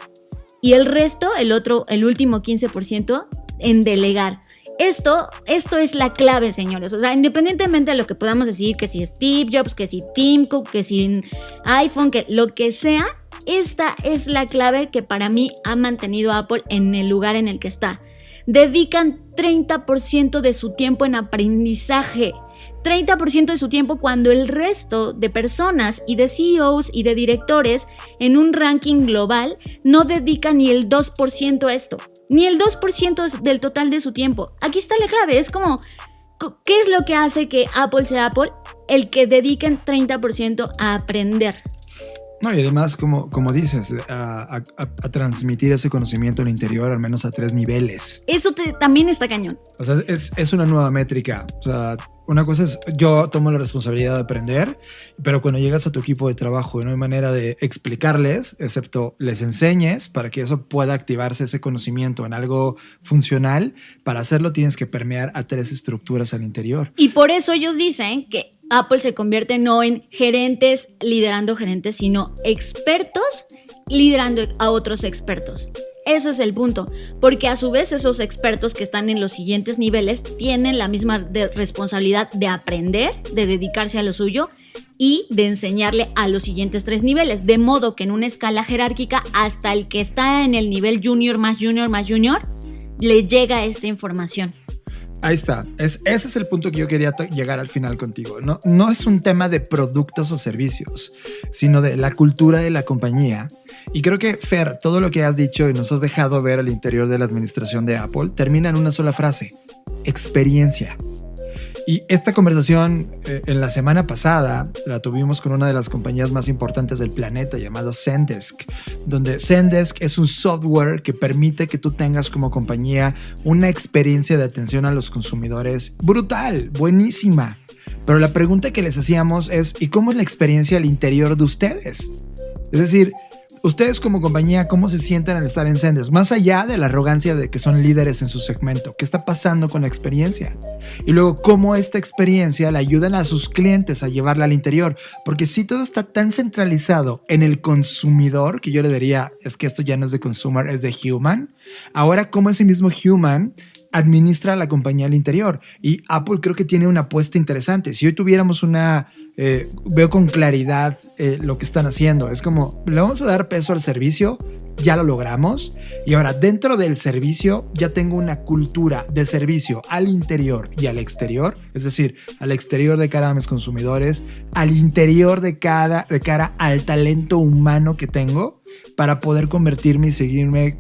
Y el resto, el último 15% en delegar. Esto es la clave, señores. O sea, independientemente de lo que podamos decir, que si Steve Jobs, que si Tim Cook, que si iPhone, que lo que sea, esta es la clave que para mí ha mantenido a Apple en el lugar en el que está. Dedican 30% de su tiempo en aprendizaje. 30% de su tiempo, cuando el resto de personas y de CEOs y de directores en un ranking global no dedican ni el 2% a esto, ni el 2% del total de su tiempo. Aquí está la clave, es como, ¿qué es lo que hace que Apple sea Apple? El que dediquen 30% a aprender. No, y además, como dices, a transmitir ese conocimiento al interior, al menos a 3 niveles. Eso también está cañón. O sea, es una nueva métrica. O sea, una cosa es, yo tomo la responsabilidad de aprender, pero cuando llegas a tu equipo de trabajo no hay manera de explicarles, excepto les enseñes para que eso pueda activarse, ese conocimiento en algo funcional. Para hacerlo tienes que permear a 3 estructuras al interior. Y por eso ellos dicen que Apple se convierte no en gerentes liderando gerentes, sino expertos liderando a otros expertos. Ese es el punto, porque a su vez esos expertos que están en los siguientes niveles tienen la misma responsabilidad de aprender, de dedicarse a lo suyo y de enseñarle a los siguientes 3 niveles, de modo que en una escala jerárquica hasta el que está en el nivel junior más junior más junior le llega esta información. Ahí está. Ese es el punto que yo quería llegar al final contigo. No es un tema de productos o servicios, sino de la cultura de la compañía. Y creo que, Fer, todo lo que has dicho y nos has dejado ver al interior de la administración de Apple termina en una sola frase: experiencia. Y esta conversación en la semana pasada la tuvimos con una de las compañías más importantes del planeta llamada Zendesk, donde Zendesk es un software que permite que tú tengas como compañía una experiencia de atención a los consumidores brutal, buenísima. Pero la pregunta que les hacíamos es: ¿y cómo es la experiencia al interior de ustedes? Es decir, ustedes como compañía, ¿cómo se sienten al estar en Zendesk? Más allá de la arrogancia de que son líderes en su segmento, ¿qué está pasando con la experiencia? Y luego, ¿cómo esta experiencia le ayudan a sus clientes a llevarla al interior? Porque si todo está tan centralizado en el consumidor, que yo le diría, es que esto ya no es de consumer, es de human. Ahora, ¿cómo ese mismo human administra la compañía al interior? Y Apple creo que tiene una apuesta interesante. Si hoy tuviéramos veo con claridad lo que están haciendo. Es como, le vamos a dar peso al servicio, ya lo logramos, y ahora dentro del servicio ya tengo una cultura de servicio al interior y al exterior, es decir, al exterior de cara a mis consumidores, al interior de cara al talento humano que tengo, para poder convertirme y seguirme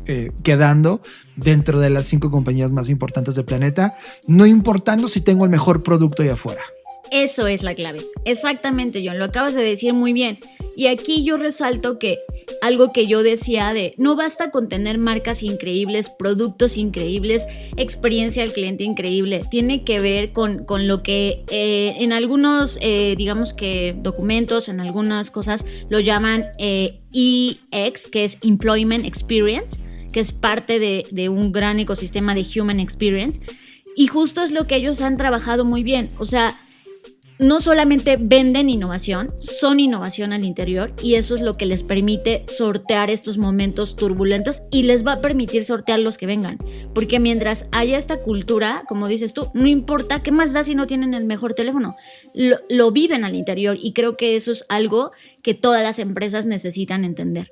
quedando dentro de las 5 compañías más importantes del planeta, no importando si tengo el mejor producto allá afuera. Eso es la clave. Exactamente, John, lo acabas de decir muy bien. Y aquí yo resalto que algo que yo decía de no basta con tener marcas increíbles, productos increíbles, experiencia al cliente increíble. Tiene que ver con lo que en algunos, digamos que documentos, en algunas cosas lo llaman EX, que es Employment Experience, que es parte de un gran ecosistema de Human Experience. Y justo es lo que ellos han trabajado muy bien. O sea, no solamente venden innovación, son innovación al interior, y eso es lo que les permite sortear estos momentos turbulentos y les va a permitir sortear los que vengan. Porque mientras haya esta cultura, como dices tú, no importa qué más da si no tienen el mejor teléfono. Lo viven al interior, y creo que eso es algo que todas las empresas necesitan entender.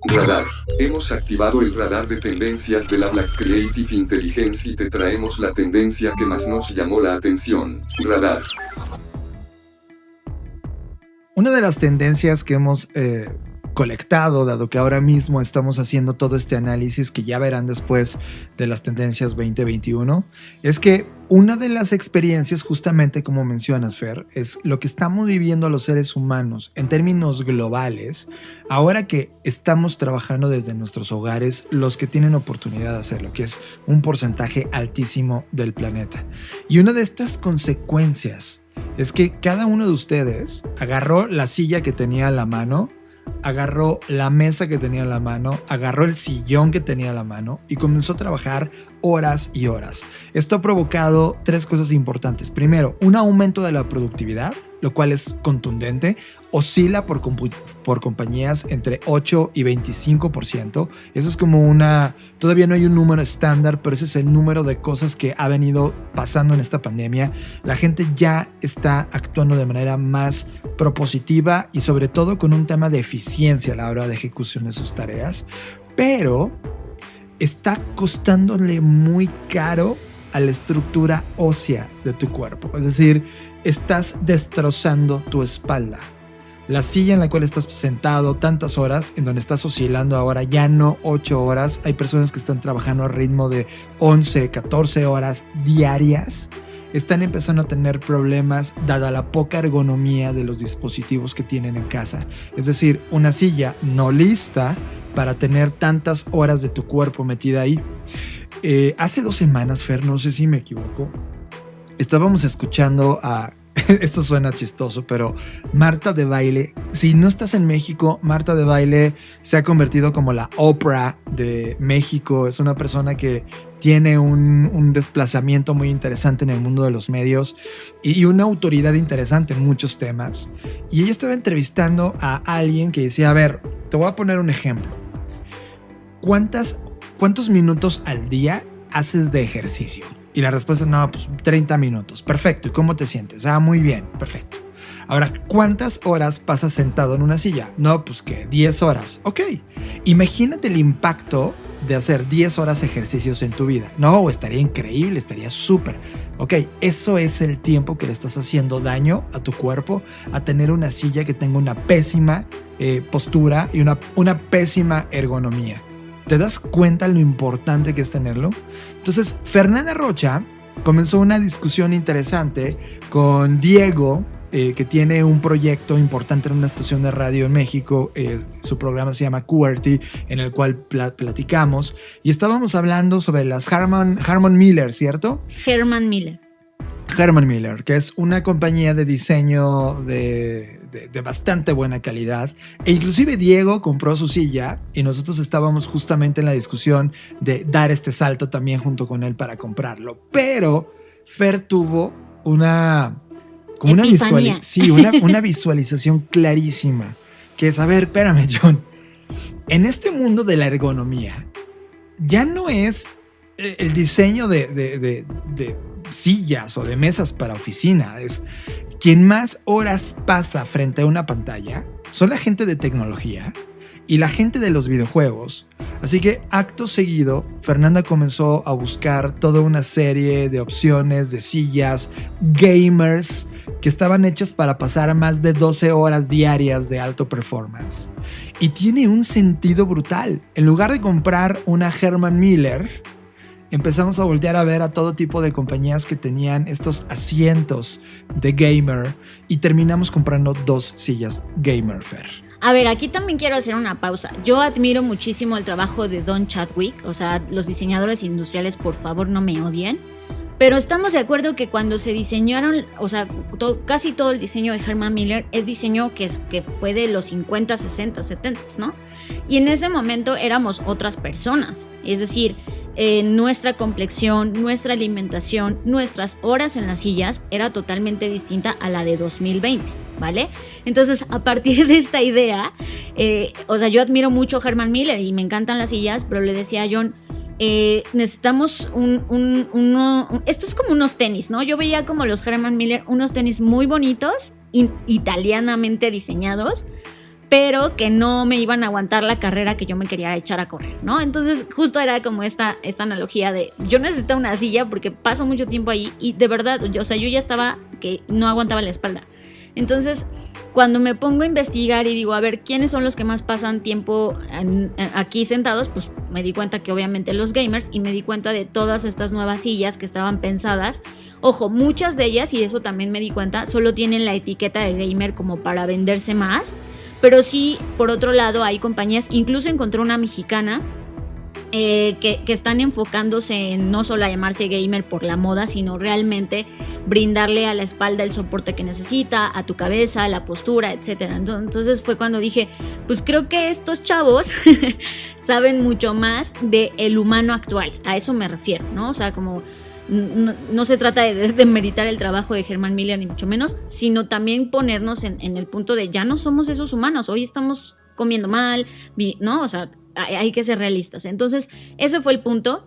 Radar. Hemos activado el radar de tendencias de la Black Creative Intelligence y te traemos la tendencia que más nos llamó la atención. Radar. Una de las tendencias que hemos colectado, dado que ahora mismo estamos haciendo todo este análisis que ya verán después de las tendencias 2021, es que una de las experiencias, justamente como mencionas, Fer, es lo que estamos viviendo los seres humanos en términos globales, ahora que estamos trabajando desde nuestros hogares, los que tienen oportunidad de hacerlo, que es un porcentaje altísimo del planeta. Y una de estas consecuencias es que cada uno de ustedes agarró la silla que tenía a la mano, agarró la mesa que tenía en la mano, agarró el sillón que tenía en la mano y comenzó a trabajar horas y horas. Esto ha provocado 3 cosas importantes. Primero, un aumento de la productividad, lo cual es contundente. Oscila por compañías entre 8 y 25%. Eso es como todavía no hay un número estándar, pero ese es el número de cosas que ha venido pasando en esta pandemia. La gente ya está actuando de manera más propositiva y sobre todo con un tema de eficiencia a la hora de ejecución de sus tareas. Pero está costándole muy caro a la estructura ósea de tu cuerpo. Es decir, estás destrozando tu espalda. La silla en la cual estás sentado tantas horas, en donde estás oscilando ahora ya no 8 horas, hay personas que están trabajando a ritmo de 11, 14 horas diarias, están empezando a tener problemas dada la poca ergonomía de los dispositivos que tienen en casa. Es decir, una silla no lista para tener tantas horas de tu cuerpo metida ahí. Hace 2 semanas, Fer, no sé si me equivoco, estábamos escuchando a... Esto suena chistoso, pero Marta de Baile, si no estás en México, Marta de Baile se ha convertido como la Oprah de México. Es una persona que tiene un desplazamiento muy interesante en el mundo de los medios y una autoridad interesante en muchos temas. Y ella estaba entrevistando a alguien que decía, a ver, te voy a poner un ejemplo. ¿cuántos minutos al día haces de ejercicio? Y la respuesta, no, pues 30 minutos. Perfecto. ¿Y cómo te sientes? Muy bien. Perfecto. Ahora, ¿cuántas horas pasas sentado en una silla? No, pues que 10 horas. Ok. Imagínate el impacto de hacer 10 horas ejercicios en tu vida. No, estaría increíble, estaría súper. Ok, eso es el tiempo que le estás haciendo daño a tu cuerpo, a tener una silla que tenga una pésima postura y una pésima ergonomía. ¿Te das cuenta lo importante que es tenerlo? Entonces, Fernanda Rocha comenzó una discusión interesante con Diego, que tiene un proyecto importante en una estación de radio en México. Su programa se llama QWERTY, en el cual platicamos. Y estábamos hablando sobre las Herman Miller, ¿cierto? Herman Miller, que es una compañía de diseño de bastante buena calidad. E inclusive Diego compró su silla y nosotros estábamos justamente en la discusión de dar este salto también junto con él para comprarlo. Pero Fer tuvo una visualización clarísima, que es, a ver, espérame, John, en este mundo de la ergonomía ya no es el diseño de sillas o de mesas para oficina. Es quien más horas pasa frente a una pantalla son la gente de tecnología y la gente de los videojuegos. Así que acto seguido, Fernanda comenzó a buscar toda una serie de opciones de sillas gamers que estaban hechas para pasar más de 12 horas diarias de alto performance. Y tiene un sentido brutal. En lugar de comprar una Herman Miller, empezamos a voltear a ver a todo tipo de compañías que tenían estos asientos de gamer y terminamos comprando 2 sillas gamer, Fer. A ver, aquí también quiero hacer una pausa. Yo admiro muchísimo el trabajo de Don Chadwick. O sea, los diseñadores industriales, por favor, no me odien. Pero estamos de acuerdo que cuando se diseñaron, o sea, casi todo el diseño de Herman Miller es diseño que fue de los 50, 60, 70, ¿no? Y en ese momento éramos otras personas. Es decir, nuestra complexión, nuestra alimentación, nuestras horas en las sillas era totalmente distinta a la de 2020, ¿vale? Entonces, a partir de esta idea, o sea, yo admiro mucho a Herman Miller y me encantan las sillas, pero le decía a John, necesitamos esto es como unos tenis, ¿no? Yo veía como los Herman Miller, unos tenis muy bonitos, italianamente diseñados, pero que no me iban a aguantar la carrera que yo me quería echar a correr, ¿no? Entonces justo era como esta analogía de yo necesito una silla porque paso mucho tiempo ahí y de verdad, o sea, yo ya estaba que no aguantaba la espalda. Entonces, cuando me pongo a investigar y digo, a ver, ¿quiénes son los que más pasan tiempo aquí sentados? Pues me di cuenta que obviamente los gamers, y me di cuenta de todas estas nuevas sillas que estaban pensadas. Ojo, muchas de ellas, y eso también me di cuenta, solo tienen la etiqueta de gamer como para venderse más. Pero sí, por otro lado, hay compañías, incluso encontré una mexicana, que están enfocándose en no solo a llamarse gamer por la moda, sino realmente brindarle a la espalda el soporte que necesita, a tu cabeza, la postura, etc. Entonces fue cuando dije, pues creo que estos chavos saben mucho más del humano actual, a eso me refiero, ¿no? O sea, como no se trata de demeritar el trabajo de Herman Miller, ni mucho menos, sino también ponernos en el punto de ya no somos esos humanos, hoy estamos comiendo mal, ¿no? O sea, hay que ser realistas. Entonces, ese fue el punto.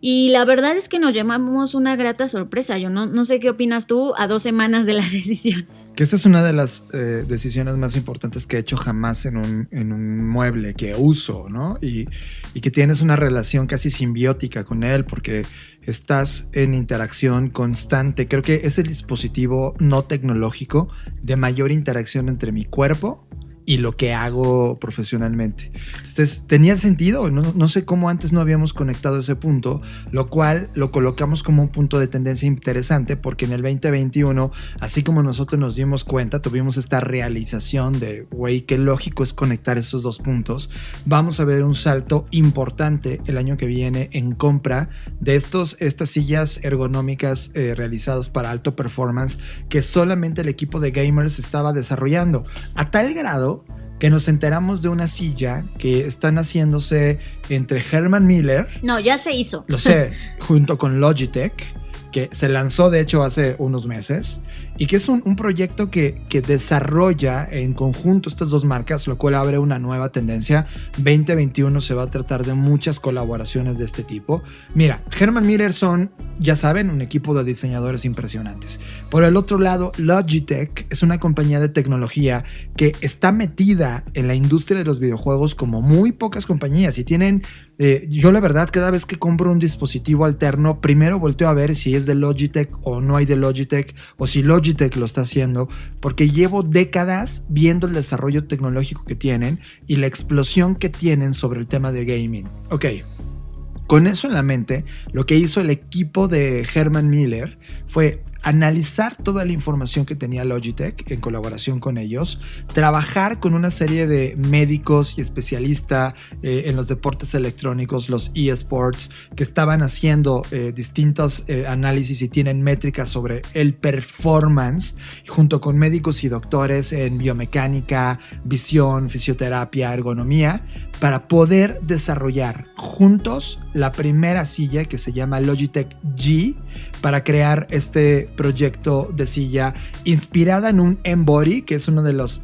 Y la verdad es que nos llevamos una grata sorpresa. Yo no sé qué opinas tú a 2 semanas de la decisión. Que esta es una de las decisiones más importantes que he hecho jamás en un mueble que uso, ¿no? Y que tienes una relación casi simbiótica con él porque estás en interacción constante. Creo que es el dispositivo no tecnológico de mayor interacción entre mi cuerpo y lo que hago profesionalmente. Entonces, tenía sentido. No sé cómo antes no habíamos conectado ese punto, lo cual lo colocamos como un punto de tendencia interesante porque en el 2021, así como nosotros nos dimos cuenta, tuvimos esta realización de, güey, qué lógico es conectar esos 2 puntos. Vamos a ver un salto importante el año que viene en compra de estas sillas ergonómicas realizadas para alto performance que solamente el equipo de gamers estaba desarrollando. A tal grado que nos enteramos de una silla que están haciéndose entre Herman Miller. No, ya se hizo. Lo sé, junto con Logitech. que se lanzó de hecho hace unos meses y que es un proyecto que desarrolla en conjunto estas dos marcas, lo cual abre una nueva tendencia. 2021 se va a tratar de muchas colaboraciones de este tipo. Mira, Herman Miller son, ya saben, un equipo de diseñadores impresionantes. Por el otro lado, Logitech es una compañía de tecnología que está metida en la industria de los videojuegos como muy pocas compañías y tienen... yo la verdad cada vez que compro un dispositivo alterno primero volteo a ver si es de Logitech o no hay de Logitech o si Logitech lo está haciendo, porque llevo décadas viendo el desarrollo tecnológico que tienen y la explosión que tienen sobre el tema de gaming. Ok, con eso en la mente, lo que hizo el equipo de Herman Miller fue analizar toda la información que tenía Logitech en colaboración con ellos, trabajar con una serie de médicos y especialistas en los deportes electrónicos, los eSports, que estaban haciendo distintos análisis y tienen métricas sobre el performance, junto con médicos y doctores en biomecánica, visión, fisioterapia, ergonomía, para poder desarrollar juntos la primera silla que se llama Logitech G, para crear este proyecto de silla inspirada en un Embody, que es uno de los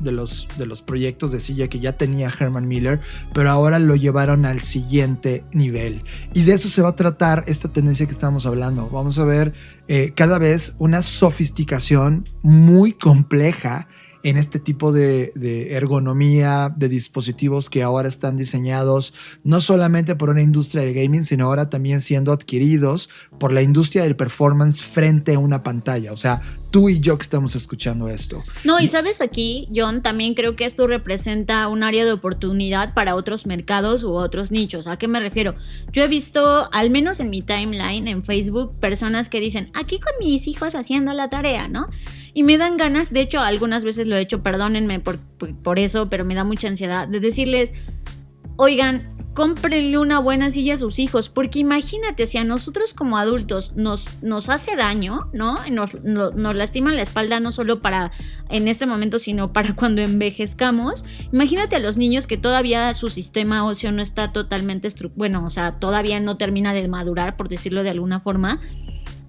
proyectos de silla que ya tenía Herman Miller, pero ahora lo llevaron al siguiente nivel. Y de eso se va a tratar esta tendencia que estamos hablando. Vamos a ver cada vez una sofisticación muy compleja en este tipo de ergonomía de dispositivos que ahora están diseñados no solamente por una industria del gaming, sino ahora también siendo adquiridos por la industria del performance frente a una pantalla. O sea, tú y yo que estamos escuchando esto. No, y sabes, aquí, John, también creo que esto representa un área de oportunidad para otros mercados u otros nichos. ¿A qué me refiero? Yo he visto, al menos en mi timeline, en Facebook, personas que dicen, aquí con mis hijos haciendo la tarea, ¿no? Y me dan ganas, de hecho, algunas veces lo he hecho, perdónenme por eso, pero me da mucha ansiedad, de decirles, oigan, cómprenle una buena silla a sus hijos, porque imagínate, si a nosotros como adultos nos hace daño, ¿no? Nos lastiman la espalda no solo para en este momento, sino para cuando envejezcamos. Imagínate a los niños que todavía su sistema óseo no está totalmente todavía no termina de madurar, por decirlo de alguna forma.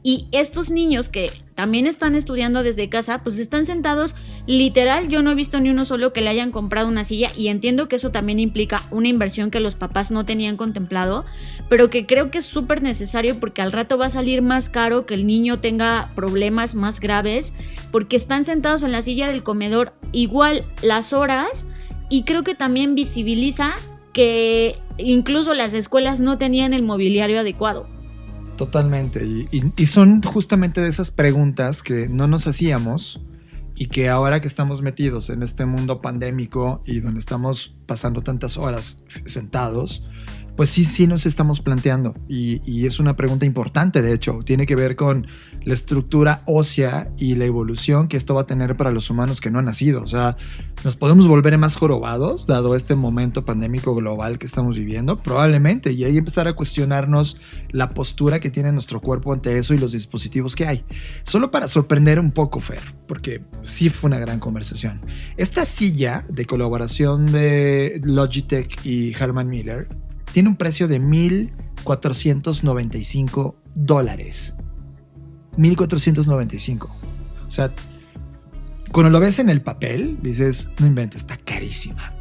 Y estos niños que también están estudiando desde casa, pues están sentados, literal, yo no he visto ni uno solo que le hayan comprado una silla, y entiendo que eso también implica una inversión que los papás no tenían contemplado, pero que creo que es súper necesario, porque al rato va a salir más caro que el niño tenga problemas más graves, porque están sentados en la silla del comedor igual las horas, y creo que también visibiliza que incluso las escuelas no tenían el mobiliario adecuado. Totalmente, y son justamente de esas preguntas que no nos hacíamos y que ahora que estamos metidos en este mundo pandémico y donde estamos pasando tantas horas sentados, pues sí nos estamos planteando, y es una pregunta importante. De hecho, tiene que ver con la estructura ósea y la evolución que esto va a tener para los humanos que no han nacido. O sea, ¿nos podemos volver más jorobados dado este momento pandémico global que estamos viviendo? Probablemente, y ahí empezar a cuestionarnos la postura que tiene nuestro cuerpo ante eso y los dispositivos que hay. Solo para sorprender un poco, Fer, porque sí fue una gran conversación. Esta silla de colaboración de Logitech y Herman Miller tiene un precio de $1,495. $1,495. O sea, cuando lo ves en el papel, dices, no inventes, está carísima.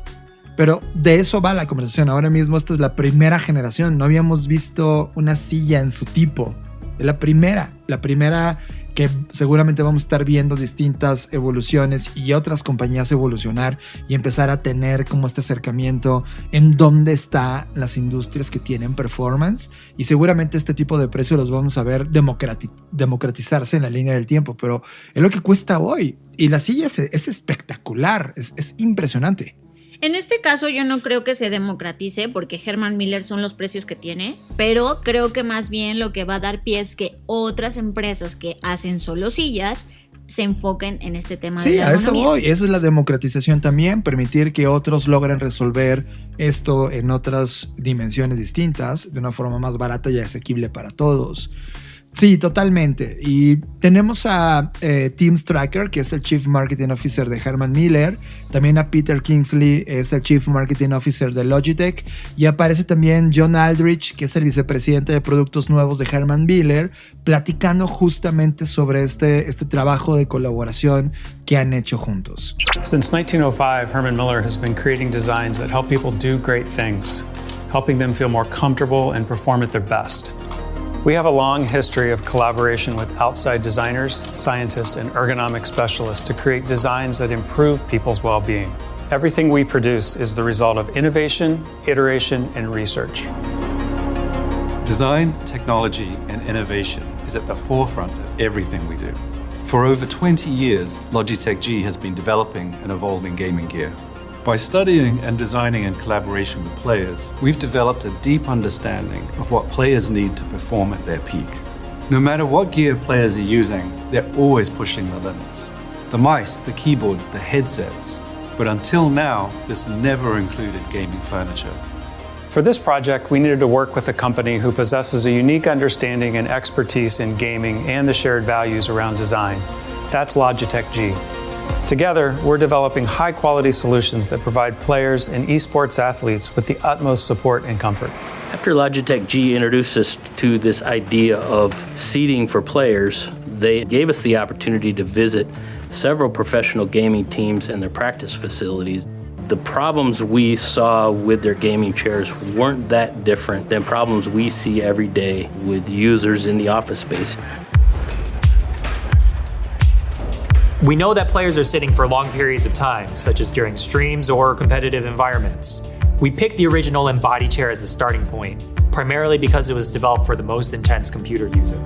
Pero de eso va la conversación. Ahora mismo esta es la primera generación. No habíamos visto una silla en su tipo. Es la primera que seguramente vamos a estar viendo distintas evoluciones y otras compañías evolucionar y empezar a tener como este acercamiento en dónde están las industrias que tienen performance, y seguramente este tipo de precios los vamos a ver democratizarse en la línea del tiempo, pero es lo que cuesta hoy, y la silla es espectacular, es impresionante. En este caso yo no creo que se democratice, porque Herman Miller son los precios que tiene, pero creo que más bien lo que va a dar pie es que otras empresas que hacen solo sillas se enfoquen en este tema. Sí, de la ergonomía. A eso voy. Esa es la democratización también, permitir que otros logren resolver esto en otras dimensiones distintas de una forma más barata y asequible para todos. Sí, totalmente. Y tenemos a Tim Stracker, que es el Chief Marketing Officer de Herman Miller. También a Peter Kingsley, es el Chief Marketing Officer de Logitech. Y aparece también John Aldrich, que es el vicepresidente de productos nuevos de Herman Miller, platicando justamente sobre este trabajo de colaboración que han hecho juntos. Since 1905, Herman Miller has been creating designs that help people do great things, helping them feel more comfortable and perform at their best. We have a long history of collaboration with outside designers, scientists, and ergonomic specialists to create designs that improve people's well-being. Everything we produce is the result of innovation, iteration, and research. Design, technology, and innovation is at the forefront of everything we do. For over 20 years, Logitech G has been developing and evolving gaming gear. By studying and designing in collaboration with players, we've developed a deep understanding of what players need to perform at their peak. No matter what gear players are using, they're always pushing the limits. The mice, the keyboards, the headsets. But until now, this never included gaming furniture. For this project, we needed to work with a company who possesses a unique understanding and expertise in gaming and the shared values around design. That's Logitech G. Together, we're developing high-quality solutions that provide players and esports athletes with the utmost support and comfort. After Logitech G introduced us to this idea of seating for players, they gave us the opportunity to visit several professional gaming teams and their practice facilities. The problems we saw with their gaming chairs weren't that different than problems we see every day with users in the office space. We know that players are sitting for long periods of time, such as during streams or competitive environments. We picked the original Embody chair as a starting point, primarily because it was developed for the most intense computer user.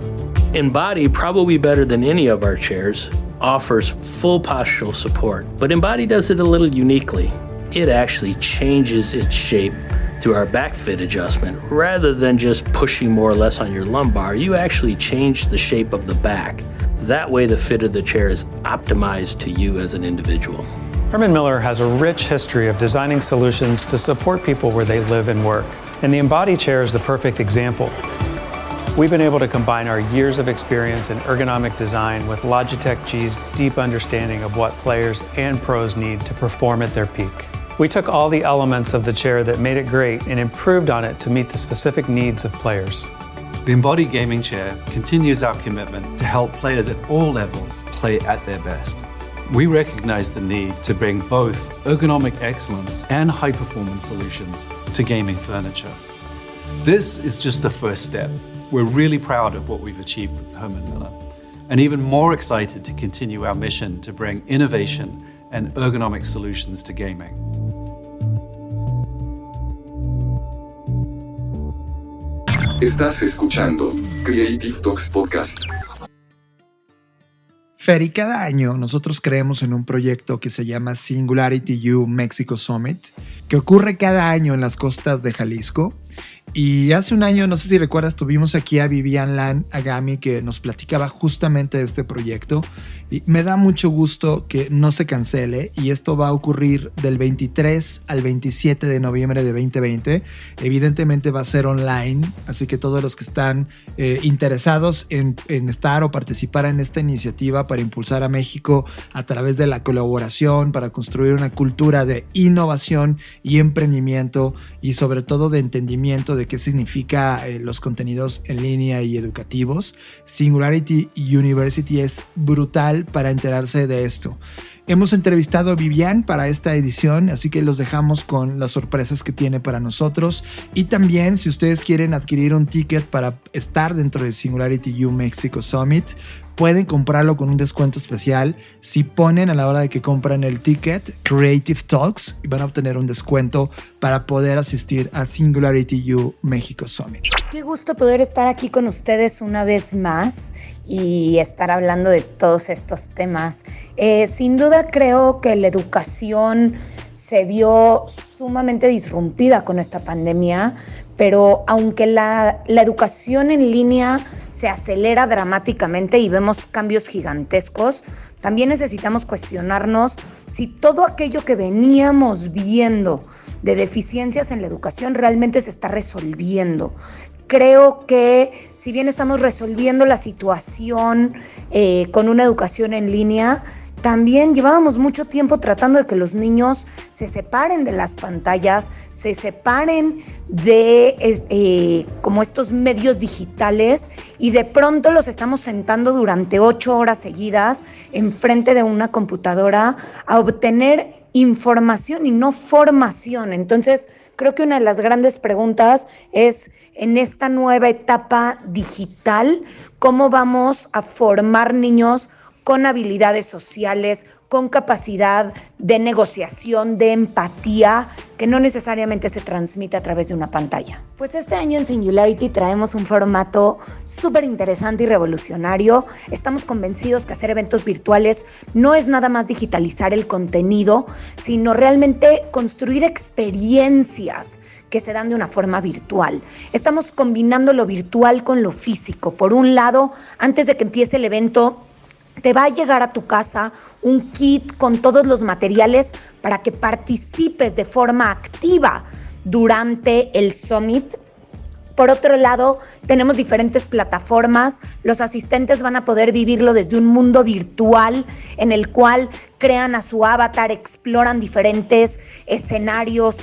Embody, probably better than any of our chairs, offers full postural support, but Embody does it a little uniquely. It actually changes its shape through our back fit adjustment. Rather than just pushing more or less on your lumbar, you actually change the shape of the back. That way the fit of the chair is optimized to you as an individual. Herman Miller has a rich history of designing solutions to support people where they live and work, and the Embody chair is the perfect example. We've been able to combine our years of experience in ergonomic design with Logitech G's deep understanding of what players and pros need to perform at their peak. We took all the elements of the chair that made it great and improved on it to meet the specific needs of players. The Embody gaming chair continues our commitment to help players at all levels play at their best. We recognize the need to bring both ergonomic excellence and high-performance solutions to gaming furniture. This is just the first step. We're really proud of what we've achieved with Herman Miller, and even more excited to continue our mission to bring innovation and ergonomic solutions to gaming. Estás escuchando Creative Talks Podcast. Fer, y cada año nosotros creemos en un proyecto que se llama Singularity U Mexico Summit, que ocurre cada año en las costas de Jalisco. Y hace un año, no sé si recuerdas, tuvimos aquí a Vivian Lan Agami, que nos platicaba justamente de este proyecto, y me da mucho gusto que no se cancele, y esto va a ocurrir del 23 al 27 de noviembre de 2020. Evidentemente va a ser online, así que todos los que están interesados en estar o participar en esta iniciativa para impulsar a México a través de la colaboración, para construir una cultura de innovación y emprendimiento, y sobre todo de entendimiento de qué significa los contenidos en línea y educativos. Singularity University es brutal para enterarse de esto. Hemos entrevistado a Vivian para esta edición, así que los dejamos con las sorpresas que tiene para nosotros. Y también, si ustedes quieren adquirir un ticket para estar dentro de Singularity U Mexico Summit, pueden comprarlo con un descuento especial. Si ponen a la hora de que compran el ticket Creative Talks, van a obtener un descuento para poder asistir a Singularity U Mexico Summit. Qué gusto poder estar aquí con ustedes una vez más y estar hablando de todos estos temas. Sin duda creo que la educación se vio sumamente disrumpida con esta pandemia, pero aunque la educación en línea se acelera dramáticamente y vemos cambios gigantescos, también necesitamos cuestionarnos si todo aquello que veníamos viendo de deficiencias en la educación realmente se está resolviendo. Creo que si bien estamos resolviendo la situación con una educación en línea, también llevábamos mucho tiempo tratando de que los niños se separen de las pantallas, se separen de como estos medios digitales, y de pronto los estamos sentando durante 8 horas seguidas enfrente de una computadora a obtener información y no formación. Entonces, creo que una de las grandes preguntas es, en esta nueva etapa digital, ¿cómo vamos a formar niños con habilidades sociales, con capacidad de negociación, de empatía, que no necesariamente se transmite a través de una pantalla? Pues este año en Singularity traemos un formato súper interesante y revolucionario. Estamos convencidos que hacer eventos virtuales no es nada más digitalizar el contenido, sino realmente construir experiencias que se dan de una forma virtual. Estamos combinando lo virtual con lo físico. Por un lado, antes de que empiece el evento, te va a llegar a tu casa un kit con todos los materiales para que participes de forma activa durante el Summit. Por otro lado, tenemos diferentes plataformas. Los asistentes van a poder vivirlo desde un mundo virtual en el cual crean a su avatar, exploran diferentes escenarios,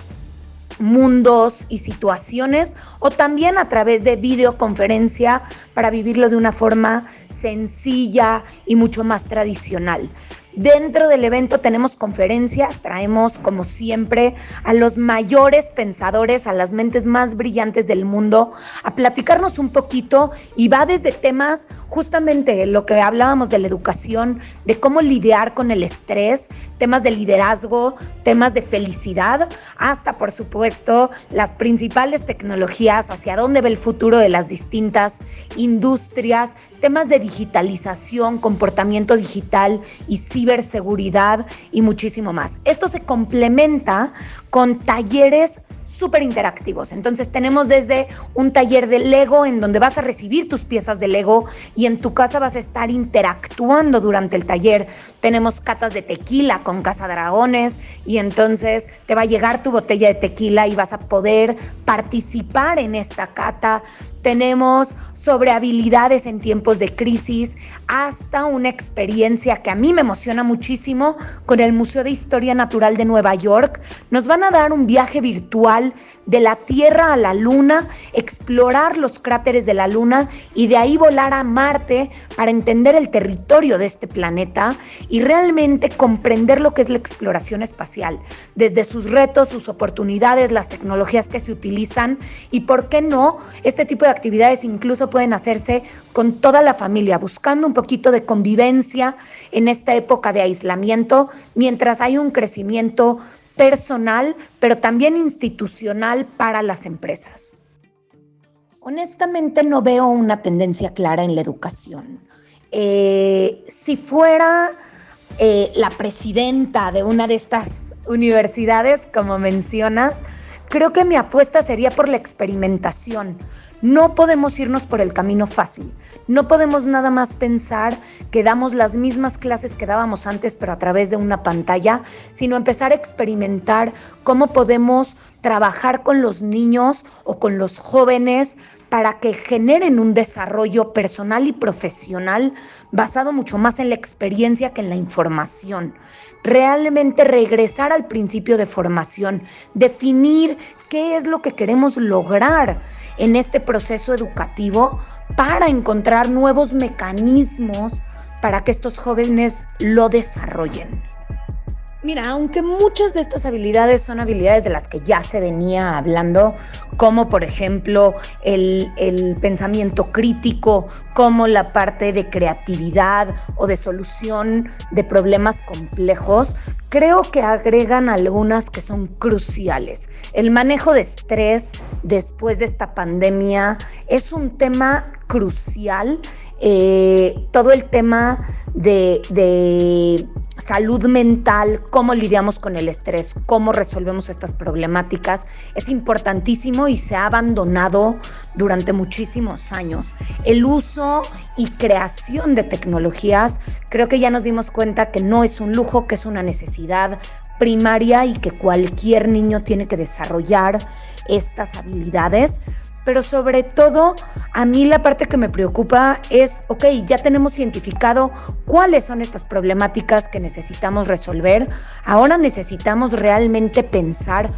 mundos y situaciones, o también a través de videoconferencia para vivirlo de una forma sencilla y mucho más tradicional. Dentro del evento tenemos conferencias, traemos como siempre a los mayores pensadores, a las mentes más brillantes del mundo, a platicarnos un poquito, y va desde temas, justamente lo que hablábamos de la educación, de cómo lidiar con el estrés, temas de liderazgo, temas de felicidad, hasta por supuesto las principales tecnologías, hacia dónde va el futuro de las distintas industrias, temas de digitalización, comportamiento digital y ciberseguridad y muchísimo más. Esto se complementa con talleres súper interactivos. Entonces tenemos desde un taller de Lego en donde vas a recibir tus piezas de Lego y en tu casa vas a estar interactuando durante el taller. Tenemos catas de tequila con Cazadragones y entonces te va a llegar tu botella de tequila y vas a poder participar en esta cata. Tenemos sobre habilidades en tiempos de crisis, hasta una experiencia que a mí me emociona muchísimo con el Museo de Historia Natural de Nueva York. Nos van a dar un viaje virtual de la Tierra a la Luna, explorar los cráteres de la Luna y de ahí volar a Marte para entender el territorio de este planeta y realmente comprender lo que es la exploración espacial, desde sus retos, sus oportunidades, las tecnologías que se utilizan y, ¿por qué no?, este tipo de actividades incluso pueden hacerse con toda la familia, buscando un poquito de convivencia en esta época de aislamiento, mientras hay un crecimiento personal, pero también institucional para las empresas. Honestamente no veo una tendencia clara en la educación. Si fuera la presidenta de una de estas universidades, como mencionas, creo que mi apuesta sería por la experimentación. No podemos irnos por el camino fácil. No podemos nada más pensar que damos las mismas clases que dábamos antes, pero a través de una pantalla, sino empezar a experimentar cómo podemos trabajar con los niños o con los jóvenes para que generen un desarrollo personal y profesional basado mucho más en la experiencia que en la información. Realmente regresar al principio de formación, definir qué es lo que queremos lograr en este proceso educativo para encontrar nuevos mecanismos para que estos jóvenes lo desarrollen. Mira, aunque muchas de estas habilidades son habilidades de las que ya se venía hablando, como por ejemplo el pensamiento crítico, como la parte de creatividad o de solución de problemas complejos, creo que agregan algunas que son cruciales. El manejo de estrés después de esta pandemia es un tema crucial. Todo el tema de salud mental, cómo lidiamos con el estrés, cómo resolvemos estas problemáticas, es importantísimo y se ha abandonado durante muchísimos años. El uso y creación de tecnologías, creo que ya nos dimos cuenta que no es un lujo, que es una necesidad primaria y que cualquier niño tiene que desarrollar estas habilidades. pero sobre todo a mí la parte que me preocupa es, ok, ya tenemos identificado cuáles son estas problemáticas que necesitamos resolver, ahora necesitamos realmente pensar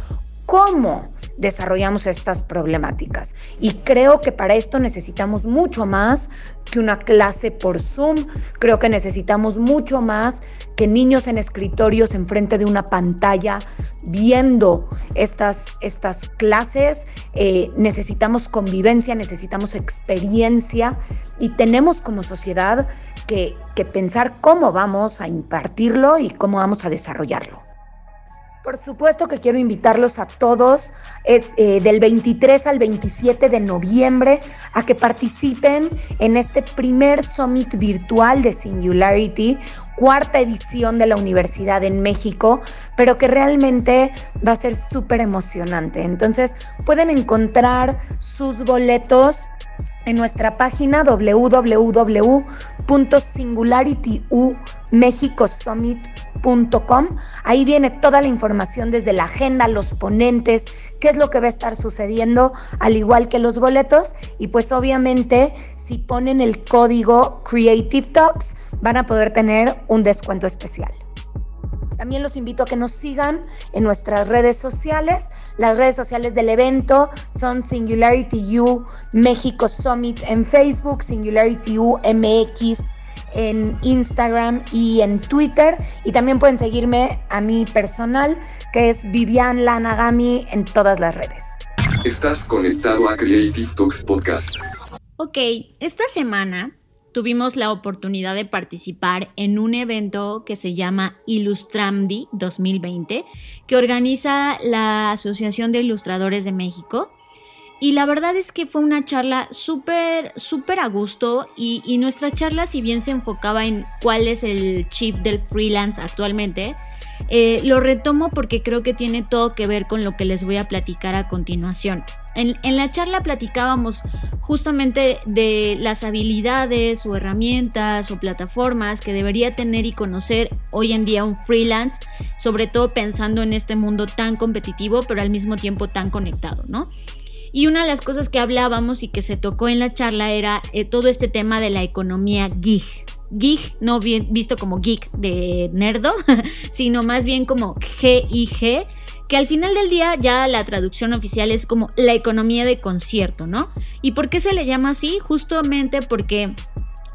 cómo desarrollamos estas problemáticas. Y creo que para esto necesitamos mucho más que una clase por Zoom, creo que necesitamos mucho más que niños en escritorios enfrente de una pantalla viendo estas clases. Necesitamos convivencia, necesitamos experiencia y tenemos como sociedad que pensar cómo vamos a impartirlo y cómo vamos a desarrollarlo. Por supuesto que quiero invitarlos a todos del 23 al 27 de noviembre a que participen en este primer Summit virtual de Singularity, 4ª edición de la Universidad en México, pero que realmente va a ser súper emocionante. Entonces pueden encontrar sus boletos en nuestra página www.singularitymexicosummit.com. Ahí viene toda la información desde la agenda, los ponentes, qué es lo que va a estar sucediendo, al igual que los boletos. Y pues obviamente si ponen el código Creative Talks van a poder tener un descuento especial. También los invito a que nos sigan en nuestras redes sociales. Las redes sociales del evento son Singularity U México Summit en Facebook, Singularity U MX en Instagram y en Twitter. Y también pueden seguirme a mi personal, que es Vivian Lanagami, en todas las redes. Estás conectado a Creative Talks Podcast. Ok, esta semana tuvimos la oportunidad de participar en un evento que se llama Illustramdi 2020, que organiza la Asociación de Ilustradores de México. Y la verdad es que fue una charla súper a gusto y nuestra charla, si bien se enfocaba en cuál es el chip del freelance actualmente, lo retomo porque creo que tiene todo que ver con lo que les voy a platicar a continuación. En la charla platicábamos justamente de las habilidades o herramientas o plataformas que debería tener y conocer hoy en día un freelance, sobre todo pensando en este mundo tan competitivo pero al mismo tiempo tan conectado, ¿no? Y una de las cosas que hablábamos y que se tocó en la charla era todo este tema de la economía gig. Gig, no bien visto como geek de nerdo, sino más bien como GIG, que al final del día ya la traducción oficial es como la economía de concierto, ¿no? ¿Y por qué se le llama así? Justamente porque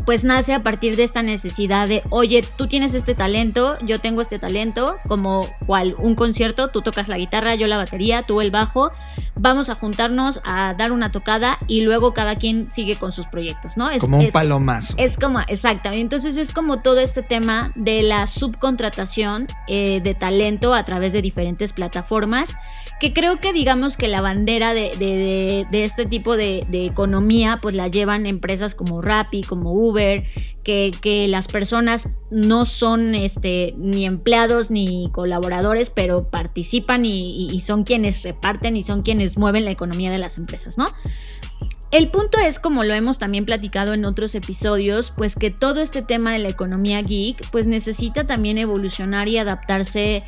pues nace a partir de esta necesidad de, oye, tú tienes este talento, yo tengo este talento, como cual un concierto, tú tocas la guitarra, yo la batería, tú el bajo, vamos a juntarnos a dar una tocada y luego cada quien sigue con sus proyectos, ¿no? Como un palomazo. Es como, exacto, entonces es como todo este tema de la subcontratación de talento a través de diferentes plataformas, que creo que digamos que la bandera de este tipo de economía pues la llevan empresas como Rappi, como Uber, que las personas no son ni empleados ni colaboradores, pero participan y son quienes reparten y son quienes mueven la economía de las empresas, ¿no? El punto es, como lo hemos también platicado en otros episodios, pues que todo este tema de la economía geek pues necesita también evolucionar y adaptarse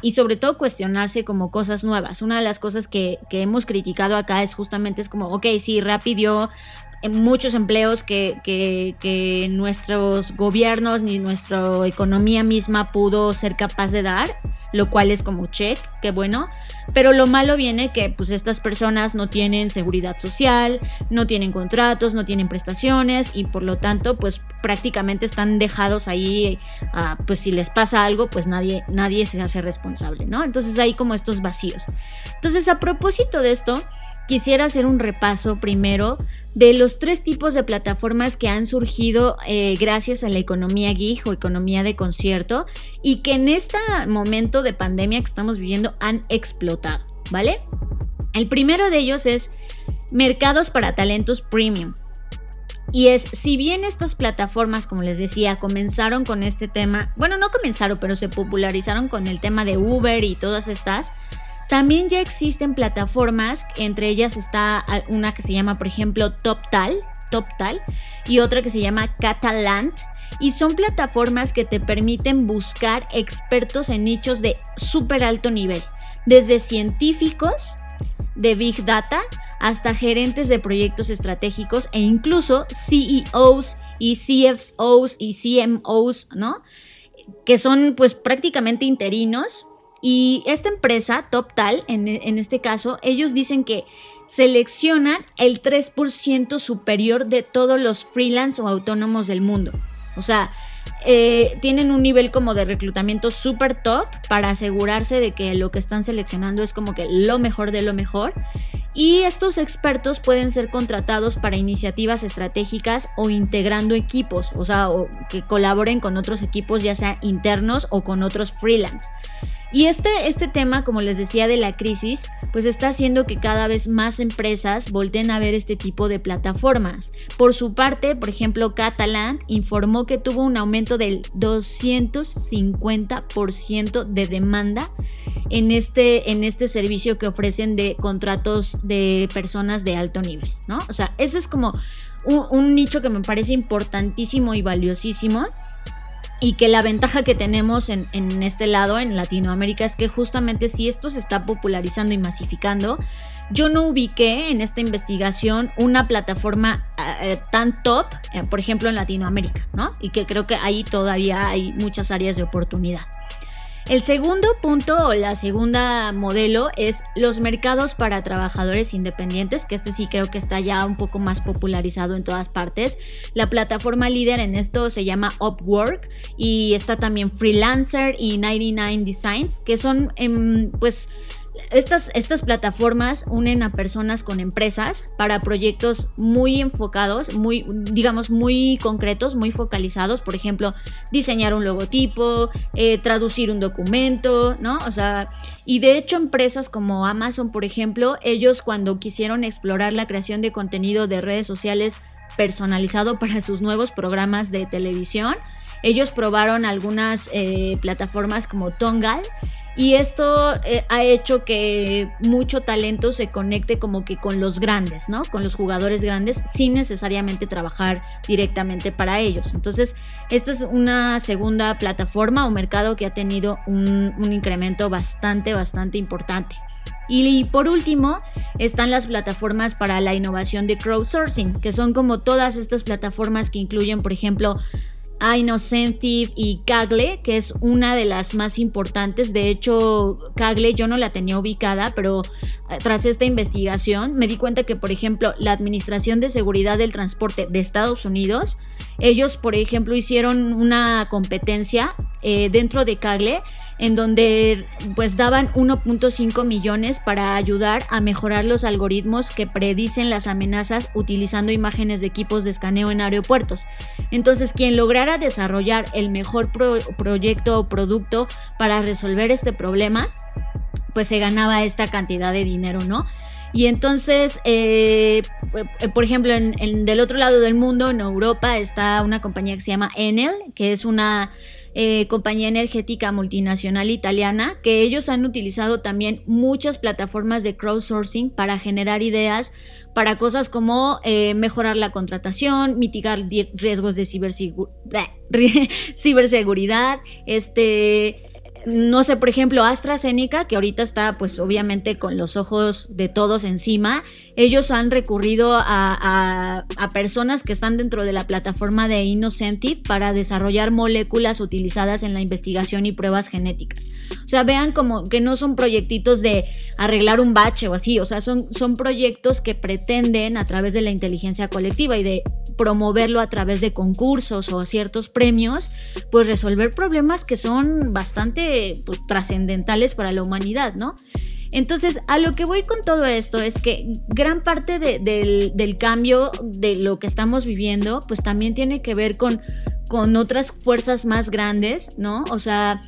y sobre todo cuestionarse como cosas nuevas. Una de las cosas que hemos criticado acá es como, ok, sí, Rappi dio muchos empleos que nuestros gobiernos ni nuestra economía misma pudo ser capaz de dar, lo cual es como check, qué bueno, pero lo malo viene que pues estas personas no tienen seguridad social, no tienen contratos, no tienen prestaciones y por lo tanto pues prácticamente están dejados ahí, pues si les pasa algo pues nadie se hace responsable, ¿no? Entonces hay como estos vacíos. Entonces, a propósito de esto, quisiera hacer un repaso primero de los 3 tipos de plataformas que han surgido gracias a la economía geek o economía de concierto y que en este momento de pandemia que estamos viviendo han explotado, ¿vale? El primero de ellos es mercados para talentos premium. Y si bien estas plataformas, como les decía, comenzaron con este tema, bueno, no comenzaron, pero se popularizaron con el tema de Uber y todas estas, también ya existen plataformas, entre ellas está una que se llama, por ejemplo, TopTal, y otra que se llama Catalant, y son plataformas que te permiten buscar expertos en nichos de súper alto nivel, desde científicos de Big Data hasta gerentes de proyectos estratégicos e incluso CEOs y CFOs y CMOs, ¿no? Que son pues prácticamente interinos. Y esta empresa, TopTal, en este caso, ellos dicen que seleccionan el 3% superior de todos los freelance o autónomos del mundo. O sea, tienen un nivel como de reclutamiento súper top para asegurarse de que lo que están seleccionando es como que lo mejor de lo mejor. Y estos expertos pueden ser contratados para iniciativas estratégicas o integrando equipos, o sea, o que colaboren con otros equipos, ya sea internos o con otros freelance. Y este tema, como les decía, de la crisis, pues está haciendo que cada vez más empresas volteen a ver este tipo de plataformas. Por su parte, por ejemplo, Catalant informó que tuvo un aumento del 250% de demanda en este servicio que ofrecen de contratos de personas de alto nivel, ¿no? O sea, ese es como un nicho que me parece importantísimo y valiosísimo. Y que la ventaja que tenemos en este lado, en Latinoamérica, es que justamente si esto se está popularizando y masificando, yo no ubiqué en esta investigación una plataforma tan top, por ejemplo, en Latinoamérica, ¿no? Y que creo que ahí todavía hay muchas áreas de oportunidad. El segundo punto o la segunda modelo es los mercados para trabajadores independientes, que sí creo que está ya un poco más popularizado en todas partes. La plataforma líder en esto se llama Upwork y está también Freelancer y 99 Designs, que son pues estas plataformas unen a personas con empresas para proyectos muy enfocados, muy concretos, muy focalizados. Por ejemplo, diseñar un logotipo, traducir un documento, ¿no? O sea, y de hecho empresas como Amazon, por ejemplo, ellos cuando quisieron explorar la creación de contenido de redes sociales personalizado para sus nuevos programas de televisión, ellos probaron algunas plataformas como Tongal. Y esto ha hecho que mucho talento se conecte como que con los grandes, ¿no? Con los jugadores grandes sin necesariamente trabajar directamente para ellos. Entonces, esta es una segunda plataforma o mercado que ha tenido un incremento bastante importante. Y por último, están las plataformas para la innovación de crowdsourcing, que son como todas estas plataformas que incluyen, por ejemplo, Innocentive y Kaggle, que es una de las más importantes. De hecho, Kaggle yo no la tenía ubicada, pero tras esta investigación me di cuenta que, por ejemplo, la Administración de Seguridad del Transporte de Estados Unidos, ellos, por ejemplo, hicieron una competencia dentro de Kaggle en donde pues daban 1.5 millones para ayudar a mejorar los algoritmos que predicen las amenazas utilizando imágenes de equipos de escaneo en aeropuertos. Entonces, quien lograra desarrollar el mejor proyecto o producto para resolver este problema, pues se ganaba esta cantidad de dinero, ¿no? Y entonces, por ejemplo, del otro lado del mundo, en Europa, está una compañía que se llama Enel, que es una compañía energética multinacional italiana, que ellos han utilizado también muchas plataformas de crowdsourcing para generar ideas para cosas como mejorar la contratación, mitigar riesgos de ciberseguridad, no sé, por ejemplo, AstraZeneca, que ahorita está pues obviamente con los ojos de todos encima, ellos han recurrido a personas que están dentro de la plataforma de Innocentive para desarrollar moléculas utilizadas en la investigación y pruebas genéticas. O sea, vean como que no son proyectitos de arreglar un bache o así, o sea, son proyectos que pretenden a través de la inteligencia colectiva y de promoverlo a través de concursos o ciertos premios, pues resolver problemas que son bastante pues, trascendentales para la humanidad, ¿no? Entonces, a lo que voy con todo esto es que gran parte del cambio de lo que estamos viviendo, pues también tiene que ver con otras fuerzas más grandes, ¿no? O sea,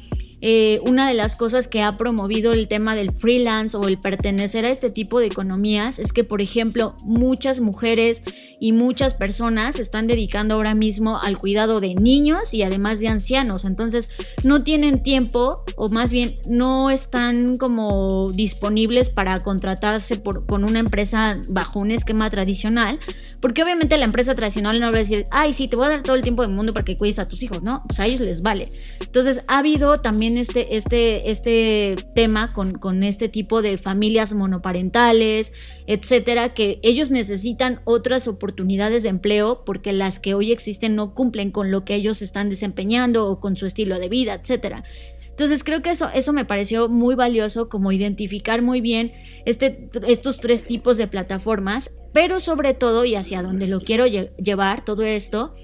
una de las cosas que ha promovido el tema del freelance o el pertenecer a este tipo de economías es que, por ejemplo, muchas mujeres y muchas personas se están dedicando ahora mismo al cuidado de niños y además de ancianos. Entonces no tienen tiempo, o más bien no están como disponibles para contratarse con una empresa bajo un esquema tradicional, Porque obviamente la empresa tradicional no va a decir, ay, sí, te voy a dar todo el tiempo del mundo para que cuides a tus hijos, ¿no? Pues a ellos les vale. Entonces ha habido también este tema con este tipo de familias monoparentales, etcétera, que ellos necesitan otras oportunidades de empleo porque las que hoy existen no cumplen con lo que ellos están desempeñando o con su estilo de vida, etcétera. Entonces creo que eso me pareció muy valioso, como identificar muy bien estos 3 tipos de plataformas, pero sobre todo, y hacia donde lo quiero llevar todo esto,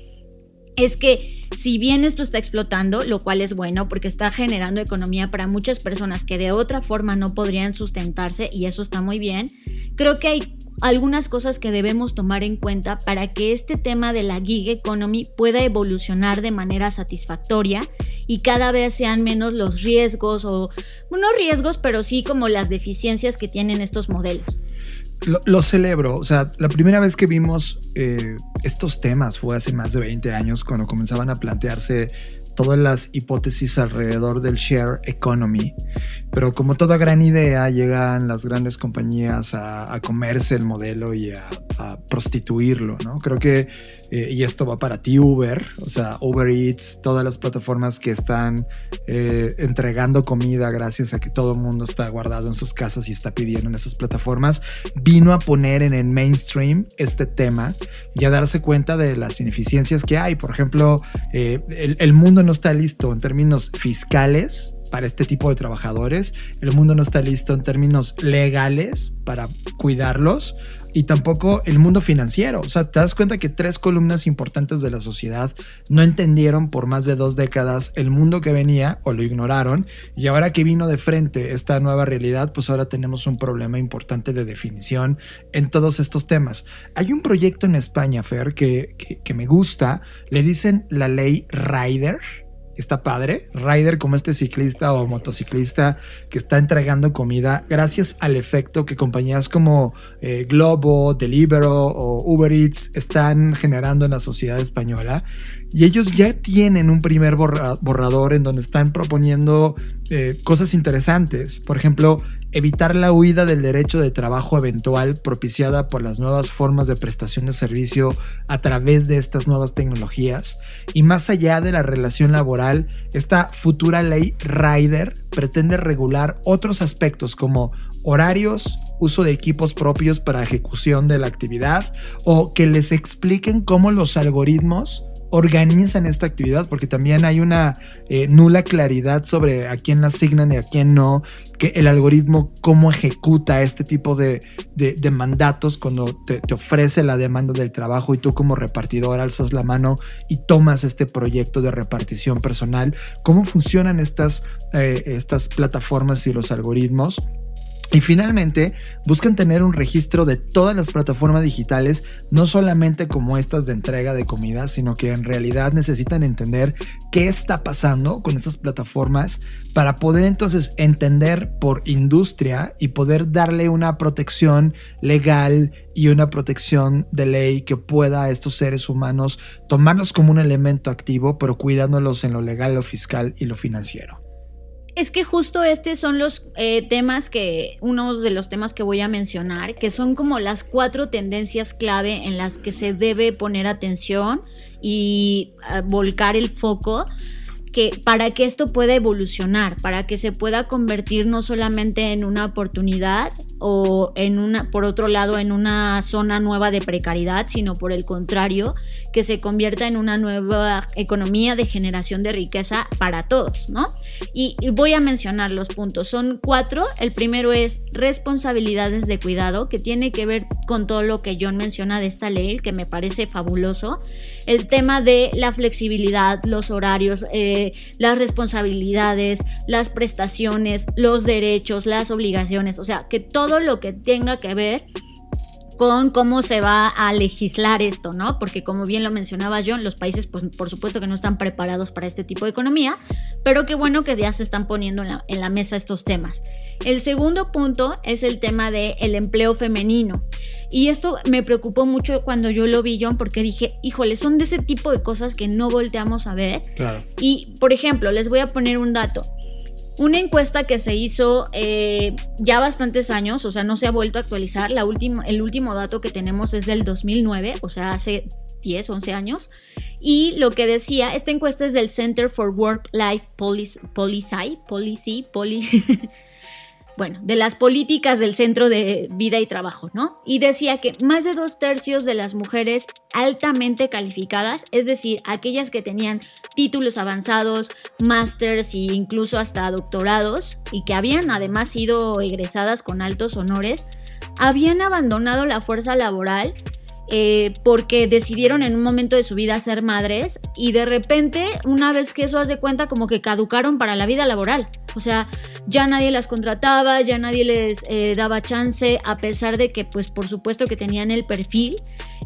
es que si bien esto está explotando, lo cual es bueno porque está generando economía para muchas personas que de otra forma no podrían sustentarse, y eso está muy bien, creo que hay algunas cosas que debemos tomar en cuenta para que este tema de la gig economy pueda evolucionar de manera satisfactoria y cada vez sean menos los riesgos, o no riesgos, pero sí como las deficiencias que tienen estos modelos. Lo celebro. O sea, la primera vez que vimos estos temas fue hace más de 20 años, cuando comenzaban a plantearse todas las hipótesis alrededor del share economy. Pero como toda gran idea, llegan las grandes compañías a comerse el modelo y a prostituirlo, ¿no? Creo que, y esto va para ti, Uber, o sea, Uber Eats, todas las plataformas que están entregando comida gracias a que todo el mundo está guardado en sus casas y está pidiendo en esas plataformas, vino a poner en el mainstream este tema y a darse cuenta de las ineficiencias que hay. Por ejemplo, el mundo no está listo en términos fiscales para este tipo de trabajadores, el mundo no está listo en términos legales para cuidarlos, y tampoco el mundo financiero. O sea, te das cuenta que 3 columnas importantes de la sociedad no entendieron por más de 2 décadas el mundo que venía, o lo ignoraron, y ahora que vino de frente esta nueva realidad, pues ahora tenemos un problema importante de definición en todos estos temas. Hay un proyecto en España, Fer, que me gusta, le dicen la ley Rider. Está padre, Rider, como este ciclista o motociclista que está entregando comida gracias al efecto que compañías como Globo, Deliveroo o Uber Eats están generando en la sociedad española, y ellos ya tienen un primer borrador en donde están proponiendo cosas interesantes. Por ejemplo, evitar la huida del derecho de trabajo eventual propiciada por las nuevas formas de prestación de servicio a través de estas nuevas tecnologías. Y más allá de la relación laboral, esta futura ley Rider pretende regular otros aspectos como horarios, uso de equipos propios para ejecución de la actividad, o que les expliquen cómo los algoritmos organizan esta actividad, porque también hay una nula claridad sobre a quién la asignan y a quién no, que el algoritmo cómo ejecuta este tipo de mandatos cuando te ofrece la demanda del trabajo y tú como repartidor alzas la mano y tomas este proyecto de repartición personal. ¿Cómo funcionan estas plataformas y los algoritmos? Y finalmente, buscan tener un registro de todas las plataformas digitales, no solamente como estas de entrega de comida, sino que en realidad necesitan entender qué está pasando con estas plataformas para poder entonces entender por industria y poder darle una protección legal y una protección de ley que pueda a estos seres humanos tomarlos como un elemento activo, pero cuidándolos en lo legal, lo fiscal y lo financiero. Es que justo estos son los uno de los temas que voy a mencionar, que son como las 4 tendencias clave en las que se debe poner atención y volcar el foco, para que esto pueda evolucionar, para que se pueda convertir no solamente en una oportunidad o por otro lado, en una zona nueva de precariedad, sino por el contrario, que se convierta en una nueva economía de generación de riqueza para todos, ¿no? Y voy a mencionar los puntos, son 4. El primero es responsabilidades de cuidado, que tiene que ver con todo lo que John menciona de esta ley, que me parece fabuloso. El tema de la flexibilidad, los horarios, las responsabilidades, las prestaciones, los derechos, las obligaciones, o sea, que todo lo que tenga que ver con cómo se va a legislar esto, ¿no? Porque como bien lo mencionaba John, los países pues por supuesto que no están preparados para este tipo de economía, pero qué bueno que ya se están poniendo en la mesa estos temas. El segundo punto es el tema del empleo femenino, y esto me preocupó mucho cuando yo lo vi, John, porque dije, híjole, son de ese tipo de cosas que no volteamos a ver. Claro. Y por ejemplo, les voy a poner un dato. Una encuesta que se hizo ya bastantes años, o sea, no se ha vuelto a actualizar. El último dato que tenemos es del 2009, o sea, hace 10, 11 años. Y lo que decía, esta encuesta es del Center for Work-Life Policy, bueno, de las políticas del Centro de Vida y Trabajo, ¿no? Y decía que más de 2/3 de las mujeres altamente calificadas, es decir, aquellas que tenían títulos avanzados, másters e incluso hasta doctorados, y que habían además sido egresadas con altos honores, habían abandonado la fuerza laboral porque decidieron en un momento de su vida ser madres, y de repente, una vez que eso hace cuenta, como que caducaron para la vida laboral. O sea, ya nadie las contrataba, ya nadie les daba chance, a pesar de que, pues, por supuesto que tenían el perfil.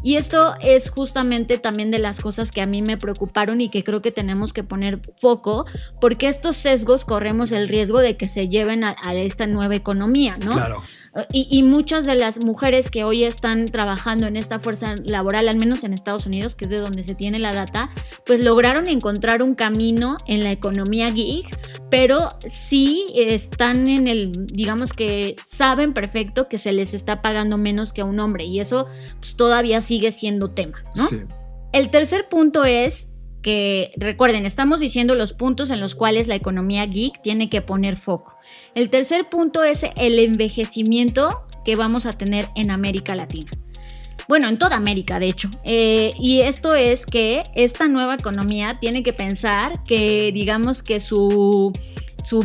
Y esto es justamente también de las cosas que a mí me preocuparon y que creo que tenemos que poner foco, porque estos sesgos corremos el riesgo de que se lleven a esta nueva economía, ¿no? Claro. Y muchas de las mujeres que hoy están trabajando en esta fuerza laboral, al menos en Estados Unidos, que es de donde se tiene la data, pues lograron encontrar un camino en la economía gig, pero sí están en digamos que saben perfecto que se les está pagando menos que a un hombre, y eso pues todavía sigue siendo tema, ¿no? Sí. El tercer punto es que, recuerden, estamos diciendo los puntos en los cuales la economía geek tiene que poner foco. El tercer punto es el envejecimiento que vamos a tener en América Latina. Bueno, en toda América, de hecho. Y esto es que esta nueva economía tiene que pensar que, digamos que su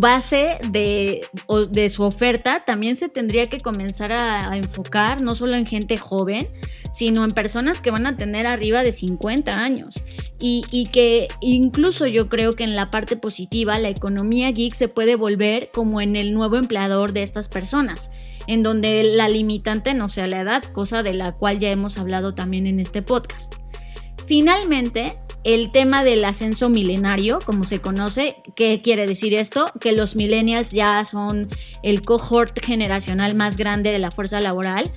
base de su oferta también se tendría que comenzar a enfocar no solo en gente joven, sino en personas que van a tener arriba de 50 años. Y que incluso yo creo que en la parte positiva la economía geek se puede volver como en el nuevo empleador de estas personas, en donde la limitante no sea la edad, cosa de la cual ya hemos hablado también en este podcast. Finalmente, el tema del ascenso milenario, como se conoce. ¿Qué quiere decir esto? Que los millennials ya son el cohort generacional más grande de la fuerza laboral,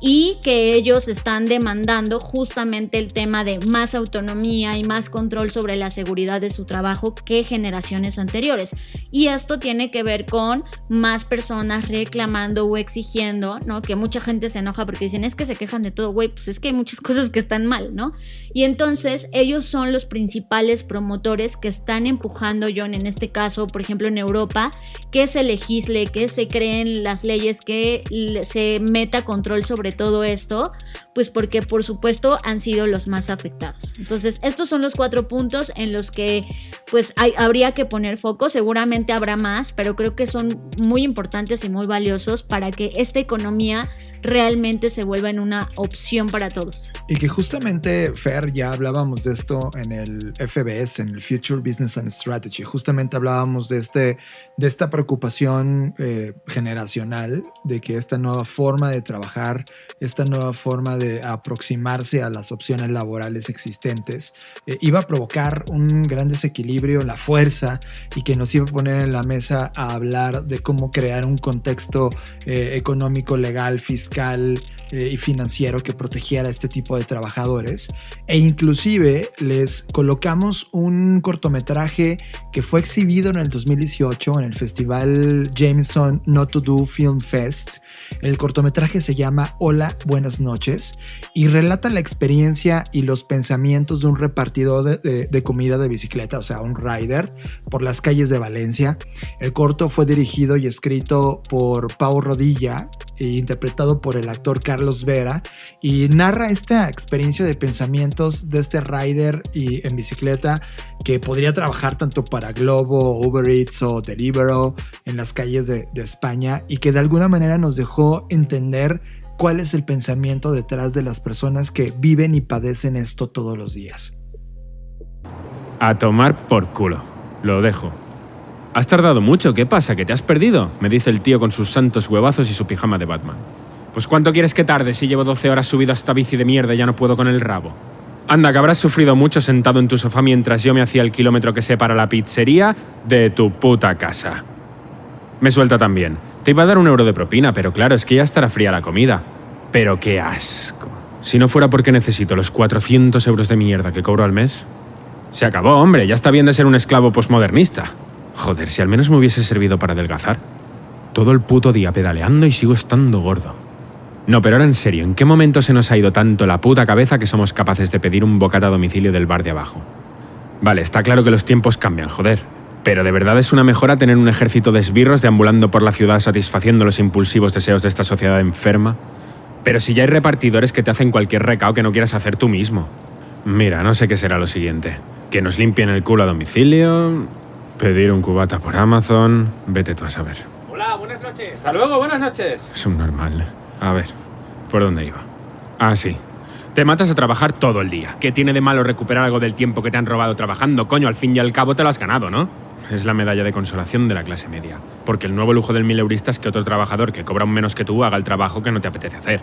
y que ellos están demandando justamente el tema de más autonomía y más control sobre la seguridad de su trabajo que generaciones anteriores. Y esto tiene que ver con más personas reclamando o exigiendo, ¿no? Que mucha gente se enoja porque dicen, es que se quejan de todo, güey, pues es que hay muchas cosas que están mal, ¿no? Y entonces ellos son los principales promotores que están empujando, John, en este caso, por ejemplo, en Europa, que se legisle, que se creen las leyes, que se meta control sobre todo esto, pues porque por supuesto han sido los más afectados. Entonces, estos son los 4 puntos en los que pues habría que poner foco. Seguramente habrá más, pero creo que son muy importantes y muy valiosos para que esta economía realmente se vuelva en una opción para todos. Y que justamente, Fer, ya hablábamos de esto en el FBS, en el Future Business and Strategy. Justamente hablábamos de esta preocupación generacional, de que esta nueva forma de trabajar, esta nueva forma de aproximarse a las opciones laborales existentes, iba a provocar un gran desequilibrio en la fuerza, y que nos iba a poner en la mesa a hablar de cómo crear un contexto económico, legal, fiscal y financiero que protegiera a este tipo de trabajadores. E inclusive les colocamos un cortometraje que fue exhibido en el 2018 en el festival Jameson Not to Do Film Fest. El cortometraje se llama Hola, buenas noches, y relata la experiencia y los pensamientos de un repartidor de comida de bicicleta, o sea, un rider, por las calles de Valencia. El corto fue dirigido y escrito por Pau Rodilla e interpretado por el actor Carlos Vera, y narra esta experiencia de pensamientos de este rider y en bicicleta que podría trabajar tanto para Globo, Uber Eats o Deliveroo en las calles de España, y que de alguna manera nos dejó entender cuál es el pensamiento detrás de las personas que viven y padecen esto todos los días. A tomar por culo. Lo dejo. ¿Has tardado mucho? ¿Qué pasa? ¿Que te has perdido? Me dice el tío con sus santos huevazos y su pijama de Batman. Pues ¿cuánto quieres que tarde si llevo 12 horas subido a esta bici de mierda y ya no puedo con el rabo? Anda, que habrás sufrido mucho sentado en tu sofá mientras yo me hacía el kilómetro que separa la pizzería de tu puta casa. Me suelta también. Te iba a dar €1 de propina, pero claro, es que ya estará fría la comida. Pero qué asco. Si no fuera porque necesito los 400 € de mierda que cobro al mes. Se acabó, hombre, ya está bien de ser un esclavo posmodernista. Joder, si al menos me hubiese servido para adelgazar. Todo el puto día pedaleando y sigo estando gordo. No, pero ahora en serio, ¿en qué momento se nos ha ido tanto la puta cabeza que somos capaces de pedir un bocata a domicilio del bar de abajo? Vale, está claro que los tiempos cambian, joder. Pero ¿de verdad es una mejora tener un ejército de esbirros deambulando por la ciudad satisfaciendo los impulsivos deseos de esta sociedad enferma? Pero si ya hay repartidores que te hacen cualquier recao que no quieras hacer tú mismo. Mira, no sé qué será lo siguiente. Que nos limpien el culo a domicilio, pedir un cubata por Amazon, vete tú a saber. Hola, buenas noches. Hasta luego, buenas noches. Es un normal. A ver, ¿por dónde iba? Ah, sí. Te matas a trabajar todo el día. ¿Qué tiene de malo recuperar algo del tiempo que te han robado trabajando? Coño, al fin y al cabo te lo has ganado, ¿no? Es la medalla de consolación de la clase media. Porque el nuevo lujo del mileurista es que otro trabajador que cobra un menos que tú haga el trabajo que no te apetece hacer.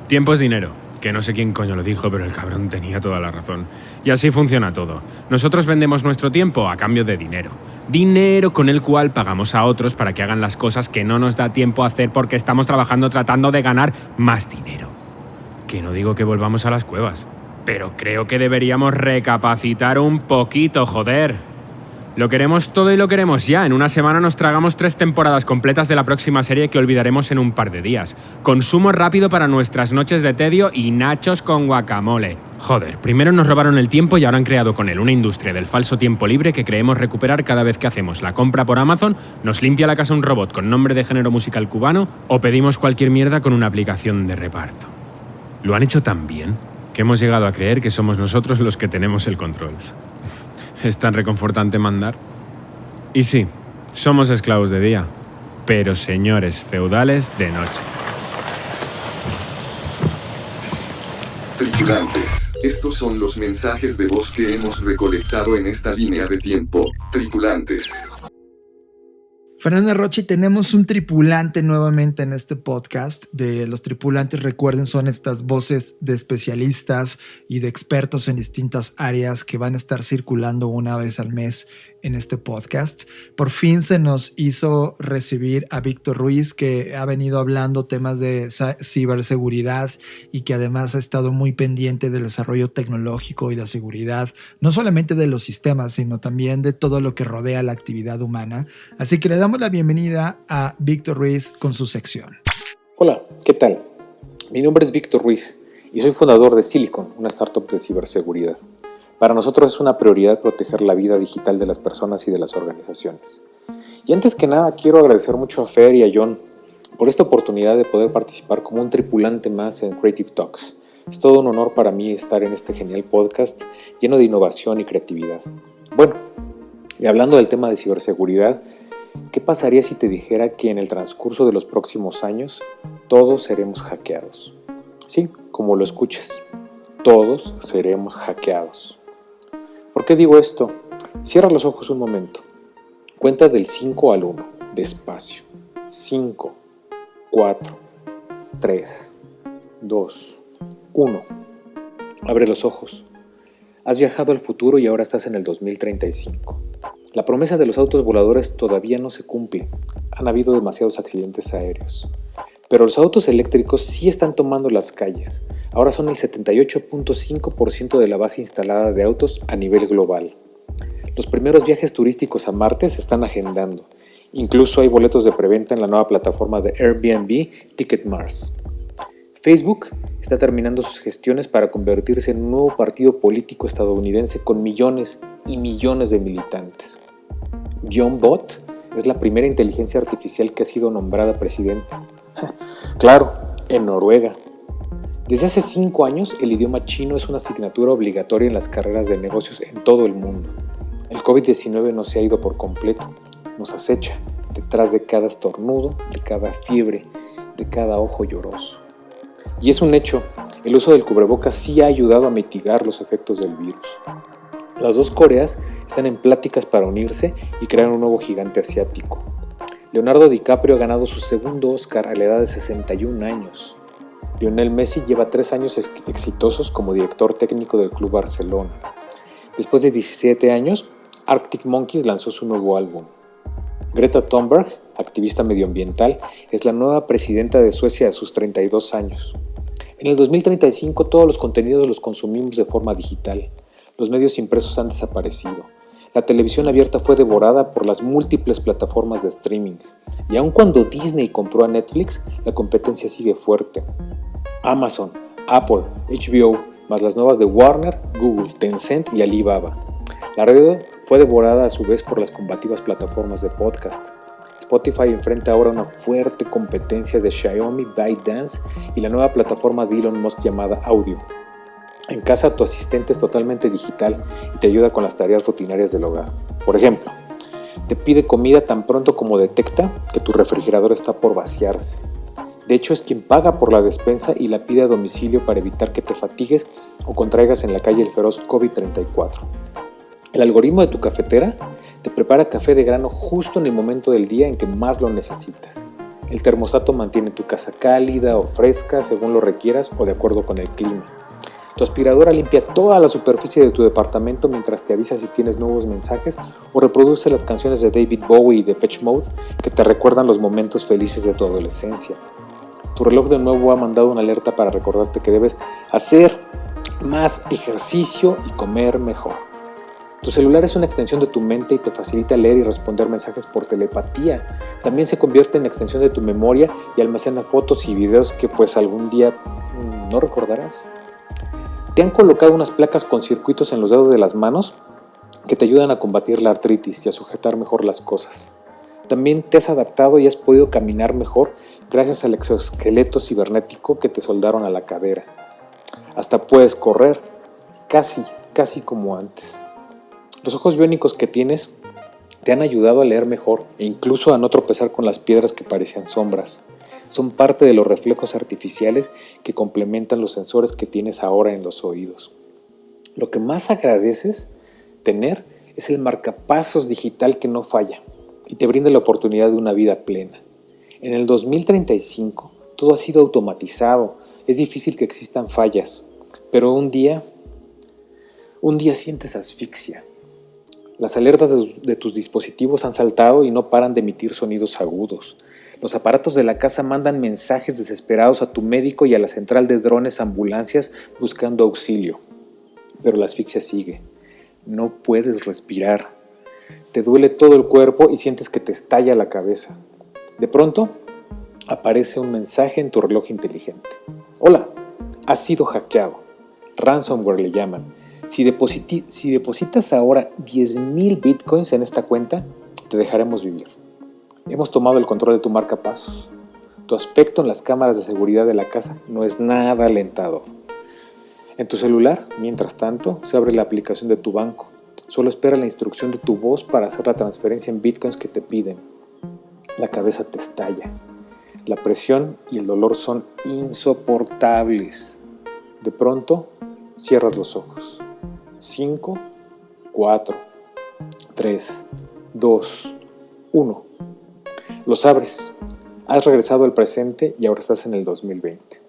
Tiempo es dinero. Que no sé quién coño lo dijo, pero el cabrón tenía toda la razón. Y así funciona todo. Nosotros vendemos nuestro tiempo a cambio de dinero. Dinero con el cual pagamos a otros para que hagan las cosas que no nos da tiempo a hacer porque estamos trabajando tratando de ganar más dinero. Que no digo que volvamos a las cuevas, pero creo que deberíamos recapacitar un poquito, joder. Lo queremos todo y lo queremos ya. En una semana nos tragamos 3 temporadas completas de la próxima serie que olvidaremos en un par de días. Consumo rápido para nuestras noches de tedio y nachos con guacamole. Joder, primero nos robaron el tiempo y ahora han creado con él una industria del falso tiempo libre que creemos recuperar cada vez que hacemos la compra por Amazon, nos limpia la casa un robot con nombre de género musical cubano o pedimos cualquier mierda con una aplicación de reparto. Lo han hecho tan bien que hemos llegado a creer que somos nosotros los que tenemos el control. ¿Es tan reconfortante mandar? Y sí, somos esclavos de día, pero señores feudales de noche. Tripulantes, estos son los mensajes de voz que hemos recolectado en esta línea de tiempo. Tripulantes. Fernanda Rocha, tenemos un tripulante nuevamente en este podcast. De los tripulantes, recuerden, son estas voces de especialistas y de expertos en distintas áreas que van a estar circulando una vez al mes en este podcast. Por fin se nos hizo recibir a Víctor Ruiz, que ha venido hablando temas de ciberseguridad y que además ha estado muy pendiente del desarrollo tecnológico y la seguridad, no solamente de los sistemas, sino también de todo lo que rodea la actividad humana. Así que le damos la bienvenida a Víctor Ruiz con su sección. Hola, ¿qué tal? Mi nombre es Víctor Ruiz y soy fundador de Silicon, una startup de ciberseguridad. Para nosotros es una prioridad proteger la vida digital de las personas y de las organizaciones. Y antes que nada quiero agradecer mucho a Fer y a John por esta oportunidad de poder participar como un tripulante más en Creative Talks. Es todo un honor para mí estar en este genial podcast lleno de innovación y creatividad. Bueno, y hablando del tema de ciberseguridad, ¿qué pasaría si te dijera que en el transcurso de los próximos años todos seremos hackeados? Sí, como lo escuchas, todos seremos hackeados. ¿Por qué digo esto? Cierra los ojos un momento. Cuenta del 5 al 1, despacio. 5, 4, 3, 2, 1. Abre los ojos. Has viajado al futuro y ahora estás en el 2035. La promesa de los autos voladores todavía no se cumple. Han habido demasiados accidentes aéreos. Pero los autos eléctricos sí están tomando las calles. Ahora son el 78.5% de la base instalada de autos a nivel global. Los primeros viajes turísticos a Marte se están agendando. Incluso hay boletos de preventa en la nueva plataforma de Airbnb, Ticketmars. Facebook está terminando sus gestiones para convertirse en un nuevo partido político estadounidense con millones y millones de militantes. BeyondBot es la primera inteligencia artificial que ha sido nombrada presidenta. Claro, en Noruega. Desde hace 5 años, el idioma chino es una asignatura obligatoria en las carreras de negocios en todo el mundo. El COVID-19 no se ha ido por completo, nos acecha detrás de cada estornudo, de cada fiebre, de cada ojo lloroso. Y es un hecho, el uso del cubrebocas sí ha ayudado a mitigar los efectos del virus. Las dos Coreas están en pláticas para unirse y crear un nuevo gigante asiático. Leonardo DiCaprio ha ganado su segundo Oscar a la edad de 61 años. Lionel Messi lleva 3 años exitosos como director técnico del Club Barcelona. Después de 17 años, Arctic Monkeys lanzó su nuevo álbum. Greta Thunberg, activista medioambiental, es la nueva presidenta de Suecia a sus 32 años. En el 2035 todos los contenidos los consumimos de forma digital. Los medios impresos han desaparecido. la televisión abierta fue devorada por las múltiples plataformas de streaming. Y aun cuando Disney compró a Netflix, la competencia sigue fuerte. Amazon, Apple, HBO, más las nuevas de Warner, Google, Tencent y Alibaba. La red fue devorada a su vez por las combativas plataformas de podcast. Spotify enfrenta ahora una fuerte competencia de Xiaomi, ByteDance y la nueva plataforma de Elon Musk llamada Audio. En casa tu asistente es totalmente digital y te ayuda con las tareas rutinarias del hogar. Por ejemplo, te pide comida tan pronto como detecta que tu refrigerador está por vaciarse. De hecho, es quien paga por la despensa y la pide a domicilio para evitar que te fatigues o contraigas en la calle el feroz COVID-34. El algoritmo de tu cafetera te prepara café de grano justo en el momento del día en que más lo necesitas. El termostato mantiene tu casa cálida o fresca según lo requieras o de acuerdo con el clima. Tu aspiradora limpia toda la superficie de tu departamento mientras te avisa si tienes nuevos mensajes o reproduce las canciones de David Bowie y Depeche Mode que te recuerdan los momentos felices de tu adolescencia. Tu reloj de nuevo ha mandado una alerta para recordarte que debes hacer más ejercicio y comer mejor. Tu celular es una extensión de tu mente y te facilita leer y responder mensajes por telepatía. También se convierte en extensión de tu memoria y almacena fotos y videos que pues algún día no recordarás. ¿Te han colocado unas placas con circuitos en los dedos de las manos que te ayudan a combatir la artritis y a sujetar mejor las cosas? También te has adaptado y has podido caminar mejor gracias al exoesqueleto cibernético que te soldaron a la cadera. Hasta puedes correr, casi como antes. Los ojos biónicos que tienes te han ayudado a leer mejor e incluso a no tropezar con las piedras que parecían sombras. Son parte de los reflejos artificiales que complementan los sensores que tienes ahora en los oídos. Lo que más agradeces tener es el marcapasos digital que no falla y te brinda la oportunidad de una vida plena. En el 2035 todo ha sido automatizado, es difícil que existan fallas, pero un día sientes asfixia. Las alertas de tus dispositivos han saltado y no paran de emitir sonidos agudos. Los aparatos de la casa mandan mensajes desesperados a tu médico y a la central de drones ambulancias buscando auxilio. Pero la asfixia sigue. No puedes respirar. Te duele todo el cuerpo y sientes que te estalla la cabeza. De pronto, aparece un mensaje en tu reloj inteligente. Hola, has sido hackeado. Ransomware le llaman. Si depositas ahora 10,000 bitcoins en esta cuenta, te dejaremos vivir. Hemos tomado el control de tu marcapasos. Tu aspecto en las cámaras de seguridad de la casa no es nada alentador. En tu celular, mientras tanto, se abre la aplicación de tu banco. Solo espera la instrucción de tu voz para hacer la transferencia en bitcoins que te piden. La cabeza te estalla. La presión y el dolor son insoportables. De pronto, cierras los ojos. 5, 4, 3, 2, 1. Los abres. Has regresado al presente y ahora estás en el 2020.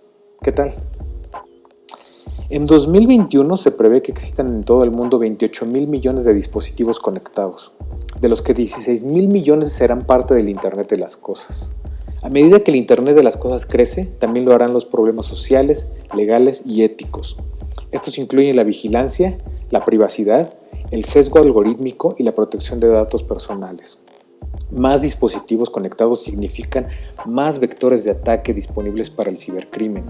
¿Qué tal? En 2021 se prevé que existan en todo el mundo 28,000 millones de dispositivos conectados, de los que 16,000 millones serán parte del Internet de las Cosas. A medida que el Internet de las Cosas crece, también lo harán los problemas sociales, legales y éticos. Estos incluyen la vigilancia, la privacidad, el sesgo algorítmico y la protección de datos personales. Más dispositivos conectados significan más vectores de ataque disponibles para el cibercrimen,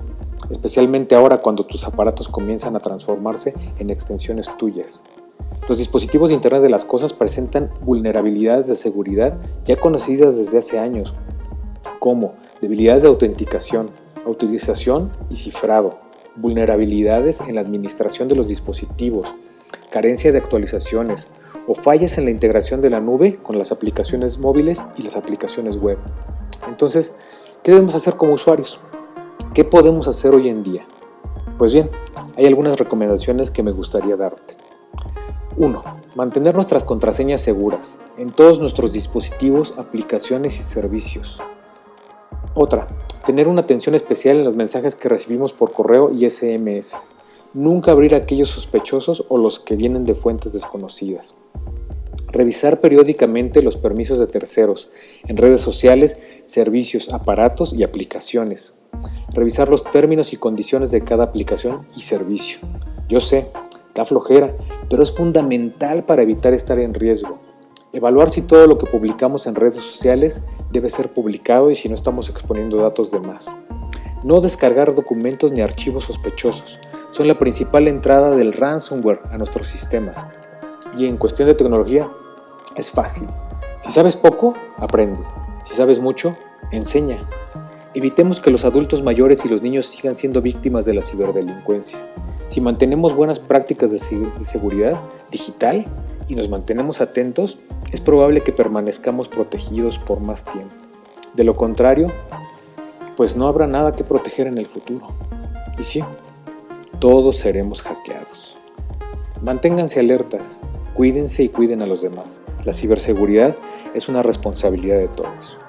especialmente ahora cuando tus aparatos comienzan a transformarse en extensiones tuyas. Los dispositivos de Internet de las Cosas presentan vulnerabilidades de seguridad ya conocidas desde hace años, como debilidades de autenticación, autorización y cifrado, vulnerabilidades en la administración de los dispositivos, carencia de actualizaciones o fallas en la integración de la nube con las aplicaciones móviles y las aplicaciones web. Entonces, ¿qué debemos hacer como usuarios? ¿Qué podemos hacer hoy en día? Pues bien, hay algunas recomendaciones que me gustaría darte. 1. Mantener nuestras contraseñas seguras en todos nuestros dispositivos, aplicaciones y servicios. Otra, tener una atención especial en los mensajes que recibimos por correo y SMS. Nunca abrir aquellos sospechosos o los que vienen de fuentes desconocidas. Revisar periódicamente los permisos de terceros en redes sociales, servicios, aparatos y aplicaciones. Revisar los términos y condiciones de cada aplicación y servicio. Yo sé, Da flojera, pero es fundamental para evitar estar en riesgo. Evaluar si todo lo que publicamos en redes sociales debe ser publicado y si no estamos exponiendo datos de más. No descargar documentos ni archivos sospechosos. Son la principal entrada del ransomware a nuestros sistemas. Y en cuestión de tecnología, es fácil. Si sabes poco, aprende. Si sabes mucho, enseña. Evitemos que los adultos mayores y los niños sigan siendo víctimas de la ciberdelincuencia. Si mantenemos buenas prácticas de seguridad digital y nos mantenemos atentos, es probable que permanezcamos protegidos por más tiempo. De lo contrario, pues no habrá nada que proteger en el futuro. Y sí, todos seremos hackeados. Manténganse alertas, cuídense y cuiden a los demás. La ciberseguridad es una responsabilidad de todos.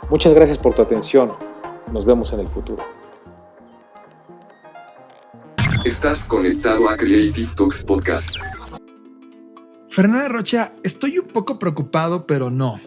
Muchas gracias por tu atención. Nos vemos en el futuro. Estás conectado a Creative Talks Podcast. Fernanda Rocha, estoy un poco preocupado, pero no.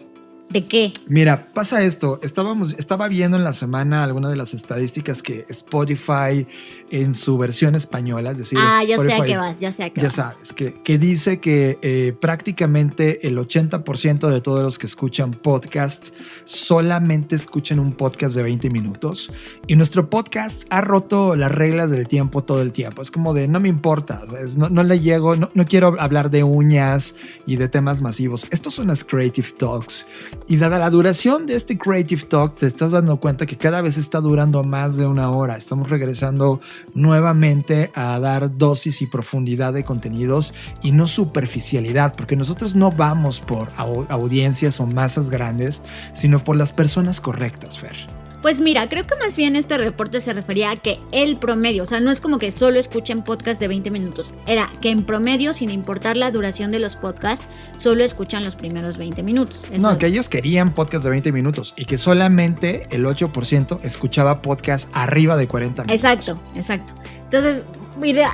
¿De qué? Mira, pasa esto. Estaba viendo en la semana algunas de las estadísticas que Spotify en su versión española, es decir, ya Spotify, sé a qué vas, ya sé a qué vas. Ya sabes, que dice que prácticamente el 80% de todos los que escuchan podcasts solamente escuchan un podcast de 20 minutos. Y nuestro podcast ha roto las reglas del tiempo todo el tiempo. Es como de, no me importa, no le llego, no quiero hablar de uñas y de temas masivos. Estos son las Creative Talks. Y dada la duración de este Creative Talk, te estás dando cuenta que cada vez está durando más de una hora. Estamos regresando nuevamente a dar dosis y profundidad de contenidos y no superficialidad, porque nosotros no vamos por audiencias o masas grandes, sino por las personas correctas, Fer. Pues mira, creo que más bien este reporte se refería a que el promedio, o sea, no es como que solo escuchen podcast de 20 minutos, era que en promedio, sin importar la duración de los podcasts, solo escuchan los primeros 20 minutos. No, que ellos querían podcast de 20 minutos y que solamente el 8% escuchaba podcast arriba de 40 minutos. Exacto. Entonces, mira,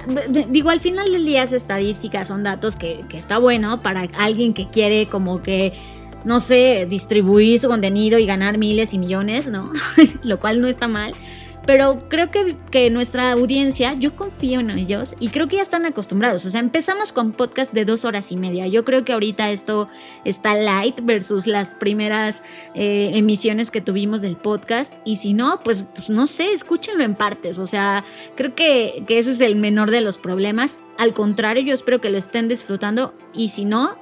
digo, al final del día es estadísticas, son datos que está bueno para alguien que quiere como que, no sé, distribuir su contenido y ganar miles y millones, ¿no? Lo cual no está mal. Pero creo que nuestra audiencia, yo confío en ellos y creo que ya están acostumbrados. O sea, empezamos con podcast de 2 horas y media. Yo creo que ahorita esto está light versus las primeras emisiones que tuvimos del podcast. Y si no, pues no sé, escúchenlo en partes. O sea, creo que ese es el menor de los problemas. Al contrario, yo espero que lo estén disfrutando. Y si no,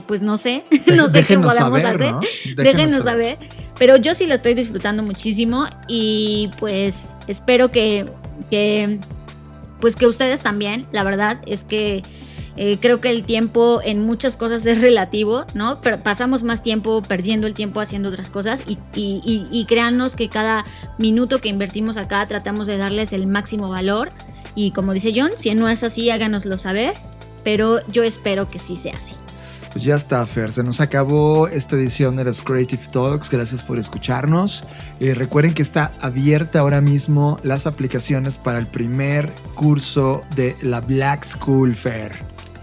pues no sé. No sé qué podamos hacer. ¿No? Déjenos saber. Pero yo sí lo estoy disfrutando muchísimo y pues espero que ustedes también. La verdad es que creo que el tiempo en muchas cosas es relativo, ¿no? Pero pasamos más tiempo perdiendo el tiempo haciendo otras cosas y créannos que cada minuto que invertimos acá tratamos de darles el máximo valor. Y como dice John, si no es así, háganoslo saber, pero yo espero que sí sea así. Pues ya está, Fer, se nos acabó esta edición de los Creative Talks. Gracias por escucharnos. Recuerden que está abierta ahora mismo las aplicaciones para el primer curso de la Black School, Fer.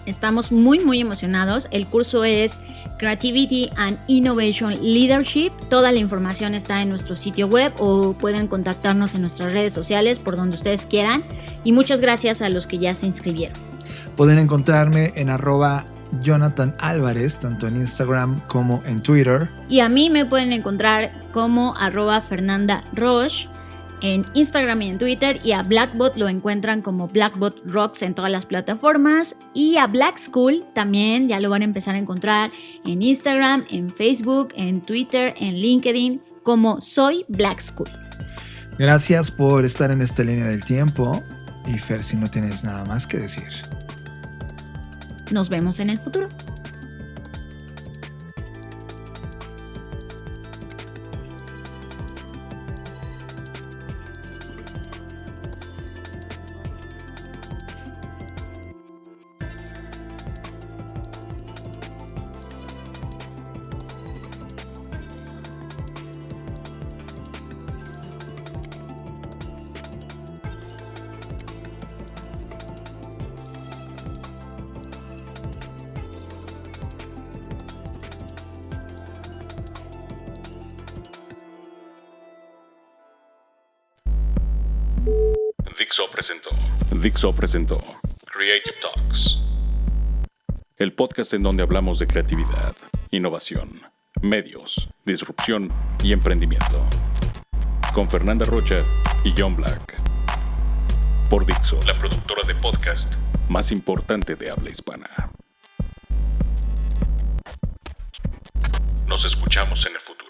Estamos muy, muy emocionados. El curso es Creativity and Innovation Leadership. Toda la información está en nuestro sitio web o pueden contactarnos en nuestras redes sociales por donde ustedes quieran. Y muchas gracias a los que ya se inscribieron. Pueden encontrarme en @Jonathan Álvarez, tanto en Instagram como en Twitter. Y a mí me pueden encontrar como @Fernanda Roche en Instagram y en Twitter. Y a Blackbot lo encuentran como Blackbot Rocks en todas las plataformas. Y a Black School también ya lo van a empezar a encontrar en Instagram, en Facebook, en Twitter, en LinkedIn como Soy Black School. Gracias por estar en esta línea del tiempo. Y Fer, si no tienes nada más que decir, nos vemos en el futuro. Dixo presentó Creative Talks. El podcast en donde hablamos de creatividad, innovación, medios, disrupción y emprendimiento. Con Fernanda Rocha y John Black. Por Dixo, la productora de podcast más importante de habla hispana. Nos escuchamos en el futuro.